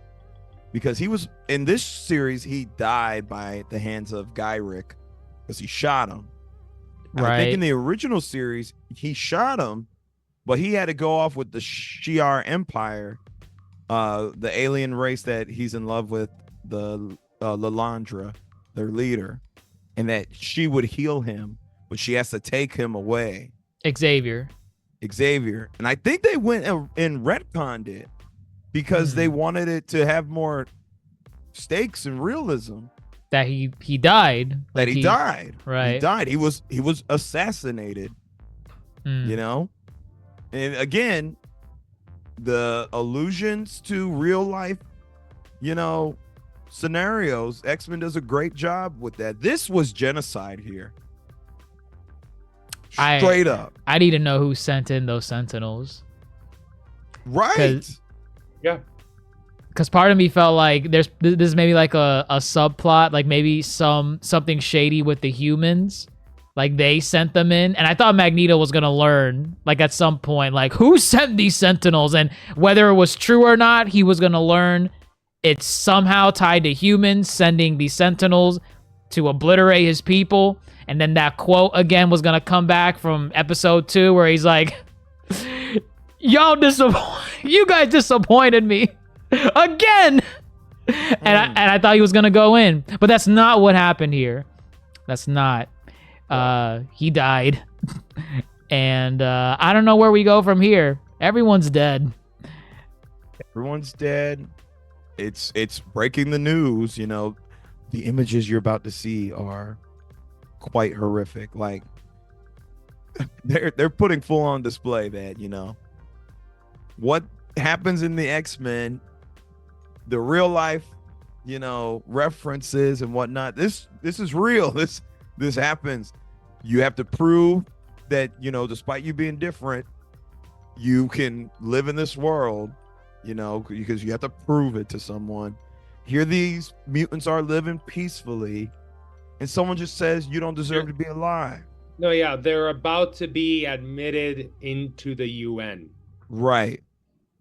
Speaker 3: because he was in this series, he died by the hands of Gyrick because he shot him.
Speaker 4: Right.
Speaker 3: I think in the original series, he shot him, but he had to go off with the Shi'ar Empire, the alien race that he's in love with, the Lalandra, their leader, and that she would heal him, but she has to take him away.
Speaker 4: Xavier.
Speaker 3: And I think they went and retconned it because they wanted it to have more stakes and realism.
Speaker 4: That he died.
Speaker 3: That he died.
Speaker 4: Right.
Speaker 3: He died. He was assassinated. And again, the allusions to real life, scenarios, X-Men does a great job with that. This was genocide here. Straight up.
Speaker 4: I need to know who sent in those Sentinels.
Speaker 3: Right.
Speaker 5: Yeah.
Speaker 4: Because part of me felt like there's maybe like a subplot, like maybe something shady with the humans. Like they sent them in. And I thought Magneto was going to learn, like at some point, like who sent these Sentinels? And whether it was true or not, he was going to learn it's somehow tied to humans sending these Sentinels to obliterate his people. And then that quote again was going to come back from episode 2 where he's like, you guys disappointed me again. And I thought he was going to go in, but that's not what happened here. That's not. He died. And I don't know where we go from here. Everyone's dead.
Speaker 3: Everyone's dead. It's breaking the news, The images you're about to see are quite horrific. Like they're putting full on display that, what happens in the X-Men, the real life, references and whatnot. This is real. This happens. You have to prove that, despite you being different, you can live in this world, because you have to prove it to someone. Here these mutants are living peacefully, and someone just says you don't deserve to be alive.
Speaker 5: No, yeah, they're about to be admitted into the UN.
Speaker 3: Right.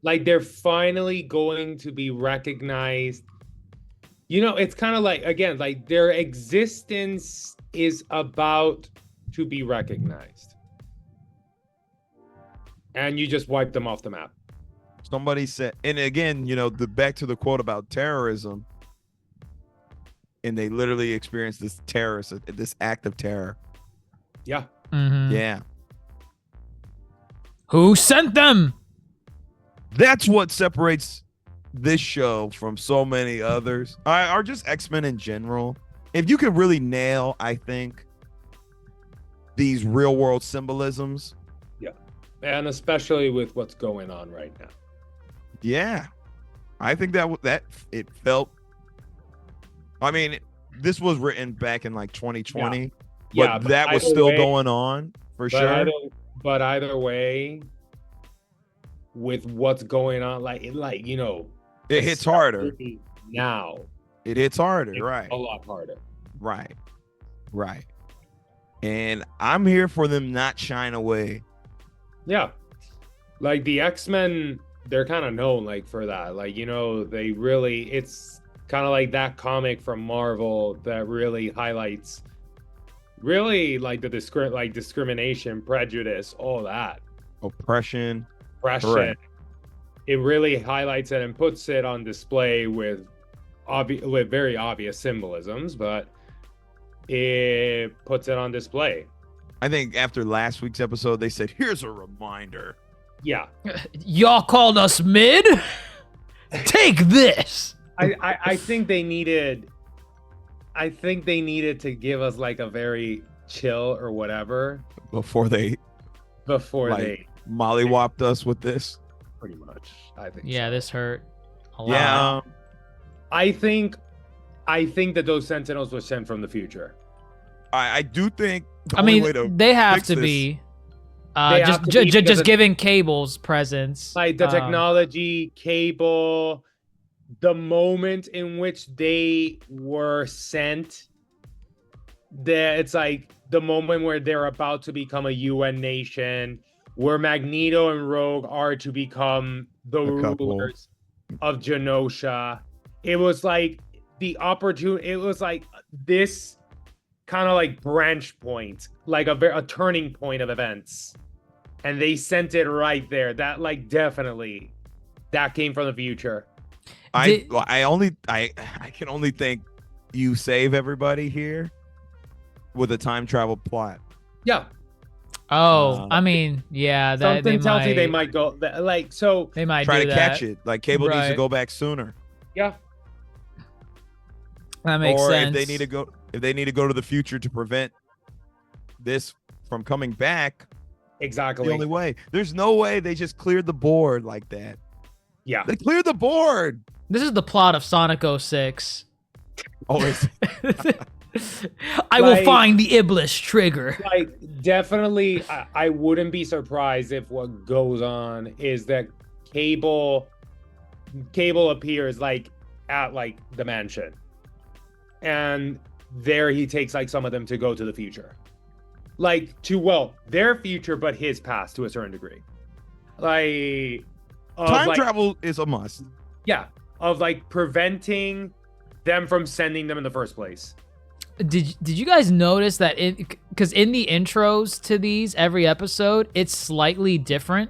Speaker 5: Like they're finally going to be recognized. It's kind of like, again, like their existence is about to be recognized. and you just wipe them off the map.
Speaker 3: Somebody said, and again, back to the quote about terrorism, and they literally experienced this act of terror.
Speaker 5: Yeah.
Speaker 4: Mhm.
Speaker 3: Yeah.
Speaker 4: Who sent them?
Speaker 3: That's what separates this show from so many others, or just X-Men in general. If you could really nail, I think, these real world symbolisms.
Speaker 5: Yeah. And especially with what's going on right now.
Speaker 3: Yeah. I think that it felt, I mean, this was written back in like 2020, but that was still going on for sure.
Speaker 5: But either way, with what's going on, it
Speaker 3: hits harder
Speaker 5: now.
Speaker 3: It hits harder, right?
Speaker 5: A lot harder.
Speaker 3: Right. And I'm here for them not shying away.
Speaker 5: Yeah. Like the X-Men, they're kind of known for that. They really, it's kind of like that comic from Marvel that really highlights the discrimination, prejudice, all that.
Speaker 3: Oppression.
Speaker 5: Correct. It really highlights it and puts it on display with very obvious symbolisms, but it puts it on display.
Speaker 3: I think after last week's episode, they said, here's a reminder.
Speaker 5: Yeah.
Speaker 4: Y'all called us mid? Take this.
Speaker 5: I think they needed to give us a very chill or whatever
Speaker 3: before they mollywopped us with this.
Speaker 5: Pretty much. I think
Speaker 4: so. This hurt a lot.
Speaker 3: Yeah.
Speaker 5: I think that those Sentinels were sent from the future.
Speaker 3: I do think
Speaker 4: they have to be. Just given Cable's presence.
Speaker 5: The technology, Cable, the moment in which they were sent, it's the moment where they're about to become a UN nation, where Magneto and Rogue are to become the rulers of Genosha. It was the opportunity. It was this kind of branch point, a turning point of events, and they sent it right there. That definitely that came from the future.
Speaker 3: I can only think you save everybody here with a time travel plot.
Speaker 5: Yeah.
Speaker 4: Oh, that
Speaker 5: something tells me they might go so
Speaker 4: they might
Speaker 3: try
Speaker 4: to
Speaker 3: catch it. Cable needs to go back sooner.
Speaker 5: Yeah.
Speaker 4: That makes sense.
Speaker 3: If they need to go to the future to prevent this from coming back.
Speaker 5: Exactly.
Speaker 3: The only way. There's no way they just cleared the board like that.
Speaker 5: Yeah.
Speaker 3: They cleared the board.
Speaker 4: This is the plot of Sonic 06.
Speaker 3: Always.
Speaker 4: I will find the Iblis trigger.
Speaker 5: Definitely, I wouldn't be surprised if what goes on is that Cable appears at the mansion, and there he takes some of them to go to the future, their future, but his past to a certain degree.
Speaker 3: Time travel is a must.
Speaker 5: Yeah, of preventing them from sending them in the first place.
Speaker 4: Did you guys notice that because in the intros to these every episode it's slightly different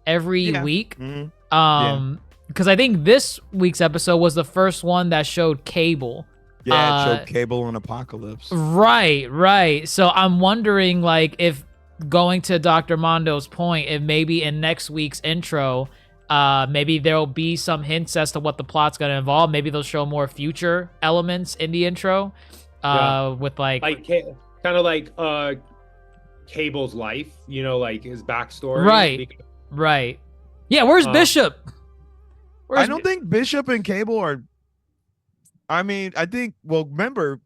Speaker 4: every week?
Speaker 3: Mm-hmm.
Speaker 4: Because I think this week's episode was the first one that showed Cable.
Speaker 3: Yeah, it showed Cable and Apocalypse.
Speaker 4: Right. So I'm wondering if going to Dr. Mondo's point, if maybe in next week's intro, maybe there'll be some hints as to what the plot's gonna involve. Maybe they'll show more future elements in the intro. With
Speaker 5: kind of Cable's life, his backstory.
Speaker 4: Right. Yeah, where's Bishop?
Speaker 3: I don't think Bishop and Cable are. Remember,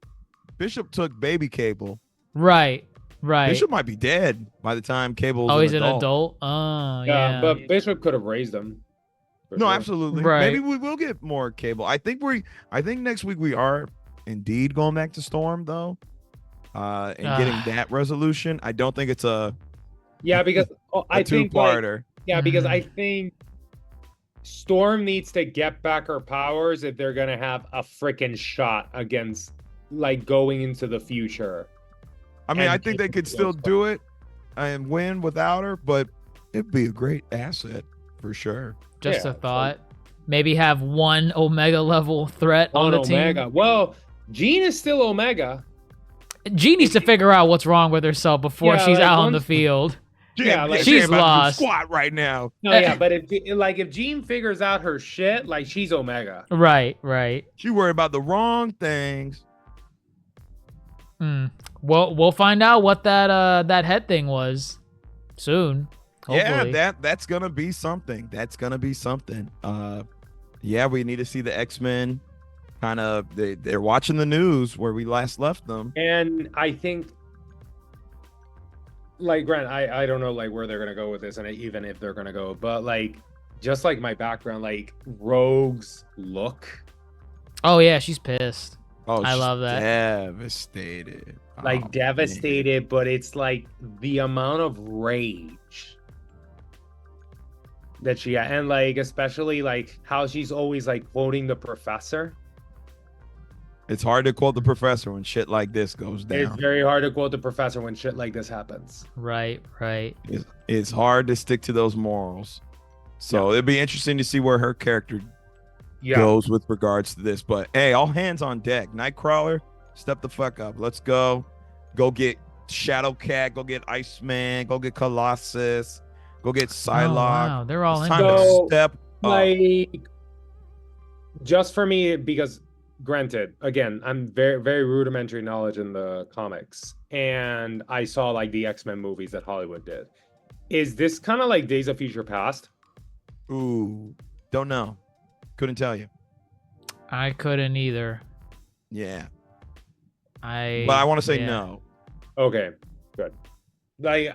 Speaker 3: Bishop took baby Cable.
Speaker 4: Right.
Speaker 3: Bishop might be dead by the time Cable's
Speaker 4: he's an adult. Oh, yeah.
Speaker 5: But Bishop could have raised him.
Speaker 3: No, sure. Absolutely.
Speaker 4: Right.
Speaker 3: Maybe we will get more Cable. I think next week we are indeed going back to Storm though, and getting that resolution. I don't think it's
Speaker 5: because I think
Speaker 3: two-parter.
Speaker 5: Because I think Storm needs to get back her powers if they're gonna have a freaking shot against going into the future.
Speaker 3: I think they could still do it and win without her, but It'd be a great asset for sure.
Speaker 4: Just
Speaker 5: Yeah,
Speaker 4: a thought. Maybe have one Omega level threat on the
Speaker 5: Omega.
Speaker 4: team.
Speaker 5: Well, Jean is still Omega.
Speaker 4: Jean needs to figure out what's wrong with herself before
Speaker 5: Yeah,
Speaker 4: she's
Speaker 5: like,
Speaker 4: out on the
Speaker 5: once-
Speaker 4: field.
Speaker 5: Yeah, like-
Speaker 4: She's
Speaker 3: about to do
Speaker 4: lost.
Speaker 3: squat right now.
Speaker 5: No, yeah, but if Jean figures out her shit, like she's Omega.
Speaker 4: Right.
Speaker 3: She worried about the wrong things.
Speaker 4: Well, we'll find out what that head thing was soon. Hopefully.
Speaker 3: Yeah, that's gonna be something. Yeah, we need to see the X-Men. Kind of, they're watching the news where we last left them.
Speaker 5: And I think, like, Grant, I don't know like where they're gonna go with this, and even if they're gonna go, but like, just like my background, like Rogue's look,
Speaker 4: Oh yeah, she's pissed.
Speaker 3: Oh,
Speaker 4: I
Speaker 3: she's
Speaker 4: love that.
Speaker 3: Devastated.
Speaker 5: like
Speaker 3: Oh,
Speaker 5: devastated, but it's like the amount of rage that she had, and like especially like how she's always like quoting the professor.
Speaker 3: It's hard to quote the professor when shit like this goes down.
Speaker 5: It's very hard to quote the professor when shit like this happens.
Speaker 4: Right.
Speaker 3: It's hard to stick to those morals. So it'd be interesting to see where her character goes with regards to this. But hey, all hands on deck. Nightcrawler, step the fuck up. Let's go. Go get Shadowcat. Go get Iceman. Go get Colossus. Go get Psylocke.
Speaker 4: Oh, wow, they're all
Speaker 3: It's
Speaker 4: in
Speaker 3: time
Speaker 4: there.
Speaker 3: to step up.
Speaker 5: Like, just for me, because granted, again, I'm very, very rudimentary knowledge in the comics, and I saw like the X-Men movies that Hollywood did. Is this kind of like Days of Future Past?
Speaker 3: Ooh, don't know. Couldn't tell you.
Speaker 4: I couldn't either.
Speaker 3: Yeah. But
Speaker 4: I
Speaker 3: want to say
Speaker 4: yeah.
Speaker 3: no.
Speaker 5: Okay, good. Like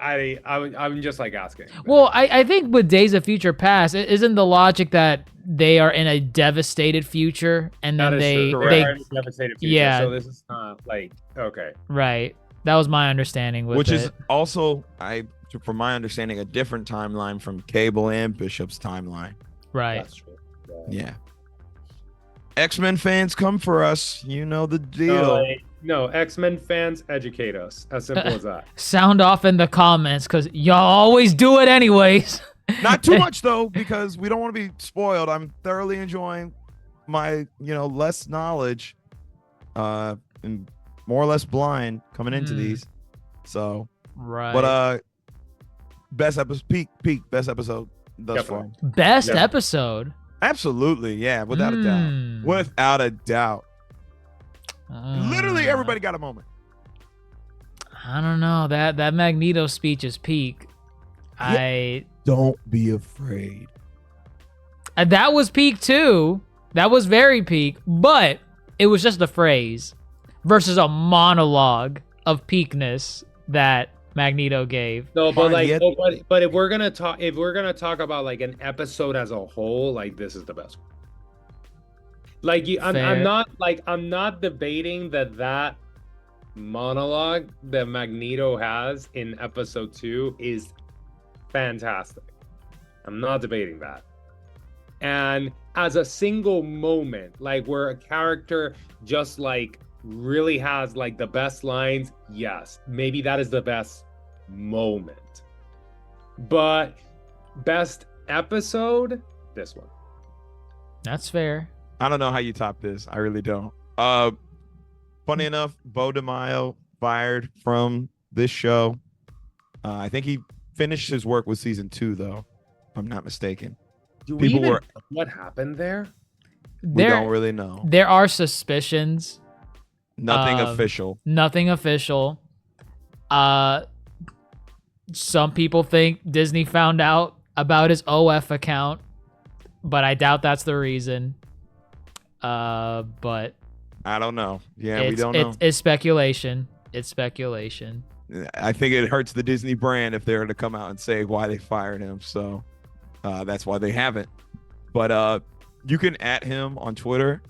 Speaker 5: I'm just like asking.
Speaker 4: Well, I think with Days of Future Past, isn't the logic that they are in a devastated future and then
Speaker 5: That is
Speaker 4: they
Speaker 5: true.
Speaker 4: they
Speaker 5: are in a devastated future,
Speaker 4: yeah.
Speaker 5: So this is not like okay.
Speaker 4: right. That was my understanding with
Speaker 3: Which
Speaker 4: it.
Speaker 3: is also, from my understanding, a different timeline from Cable and Bishop's timeline.
Speaker 4: right.
Speaker 5: That's true.
Speaker 3: Yeah. X-Men fans, come for us. You know the deal.
Speaker 5: No, X-Men fans, educate us. As simple as that.
Speaker 4: Sound off in the comments because y'all always do it anyways.
Speaker 3: Not too much though, because we don't want to be spoiled. I'm thoroughly enjoying my, less knowledge, and more or less blind coming into these. So,
Speaker 4: Right.
Speaker 3: but best episode, peak best episode thus
Speaker 5: Definitely.
Speaker 3: far.
Speaker 4: Best
Speaker 5: Yeah.
Speaker 4: episode.
Speaker 3: Absolutely, yeah, without a doubt. Without a doubt. Literally everybody got a moment.
Speaker 4: I don't know. That Magneto speech is peak.
Speaker 3: Don't be afraid.
Speaker 4: That was peak too. That was very peak, but it was just a phrase versus a monologue of peakness that Magneto gave.
Speaker 5: No, but like,
Speaker 3: Yet-
Speaker 5: but if we're gonna talk about like an episode as a whole, like this is the best one. Like I'm
Speaker 4: Fair.
Speaker 5: not debating that monologue that Magneto has in episode 2 is fantastic. I'm not debating that. And as a single moment, like where a character just like really has like the best lines, yes, maybe that is the best moment. But best episode, this one.
Speaker 4: That's fair.
Speaker 3: I don't know how you top this. I really don't. Funny enough, Bo DeMaio fired from this show. I think he finished his work with season 2, though, if I'm not mistaken.
Speaker 5: Do we
Speaker 3: People
Speaker 5: even
Speaker 3: were-
Speaker 5: know what happened there?
Speaker 3: We don't really know.
Speaker 4: There are suspicions.
Speaker 3: Nothing official.
Speaker 4: Nothing official. Some people think Disney found out about his OF account, but I doubt that's the reason. But
Speaker 3: I don't know. Yeah, we don't know.
Speaker 4: It's speculation. It's speculation.
Speaker 3: I think it hurts the Disney brand if they were to come out and say why they fired him. So that's why they haven't. But you can @ him on Twitter.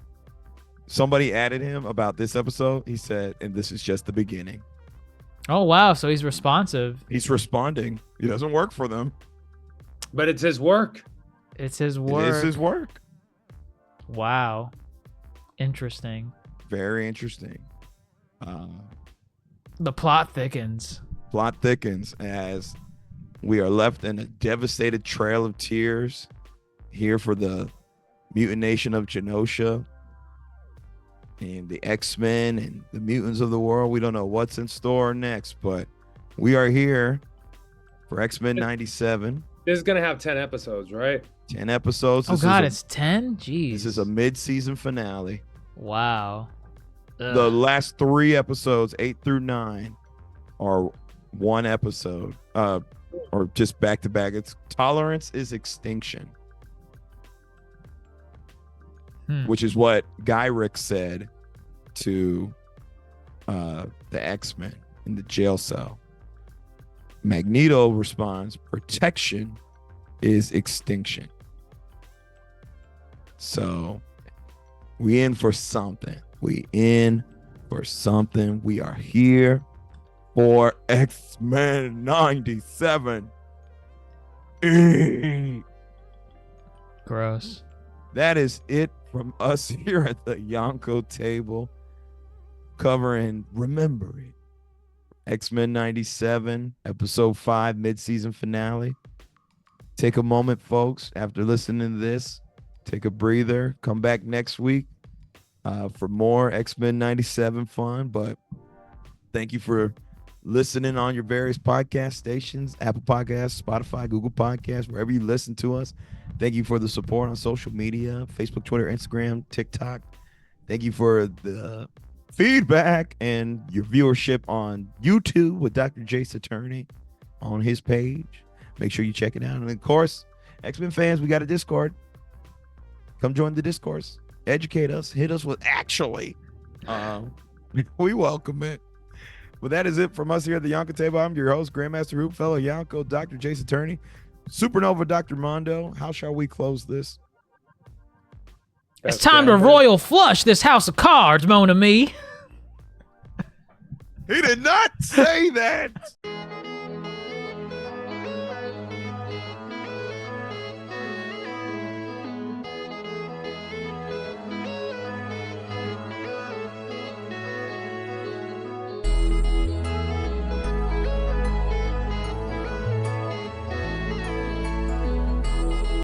Speaker 3: Somebody added him about this episode. He said, and this is just the beginning.
Speaker 4: Oh, wow. So he's responsive.
Speaker 3: He's responding. He doesn't work for them.
Speaker 5: But it's his work.
Speaker 4: It's his
Speaker 3: It
Speaker 4: work.
Speaker 3: is his work.
Speaker 4: Wow. Interesting.
Speaker 3: Very interesting.
Speaker 4: The plot thickens.
Speaker 3: Plot thickens as We are left in a devastated trail of tears here for the mutant nation of Genosha and the X-Men and the mutants of the world. We don't know what's in store next, but we are here for X-Men 97.
Speaker 5: This is going to have 10 episodes, right?
Speaker 3: 10 episodes.
Speaker 4: Oh, God, it's 10? Jeez.
Speaker 3: This is a mid-season finale.
Speaker 4: Wow. Ugh.
Speaker 3: The last 3 episodes, 8 through 9, are one episode, or just back to back. It's Tolerance is Extinction, which is what Gyrick said to the X-Men in the jail cell. Magneto responds, protection is extinction. So we in for something. We in for something. We are here for X-Men 97.
Speaker 4: Gross.
Speaker 3: That is it from us here at the Yonko table, covering Remembering X-Men 97, episode 5, mid-season finale. Take a moment, folks, after listening to this. Take a breather. Come back next week for more X-Men 97 fun. But thank you for listening on your various podcast stations, Apple Podcasts, Spotify, Google Podcasts, wherever you listen to us. Thank you for the support on social media, Facebook, Twitter, Instagram, TikTok. Thank you for the feedback and your viewership on YouTube with DrJaceAttorney on his page. Make sure you check it out. And of course, X-Men fans, we got a Discord. Come join the discourse. Educate us. Hit us with actually. We welcome it. Well, that is it from us here at the Yonko table. I'm your host, Grandmaster Hoop, fellow Yonko, DrJaceAttorney, Supernova, Dr. Mondo. How shall we close this?
Speaker 4: It's time to royal flush this house of cards, mon ami.
Speaker 3: He did not say that.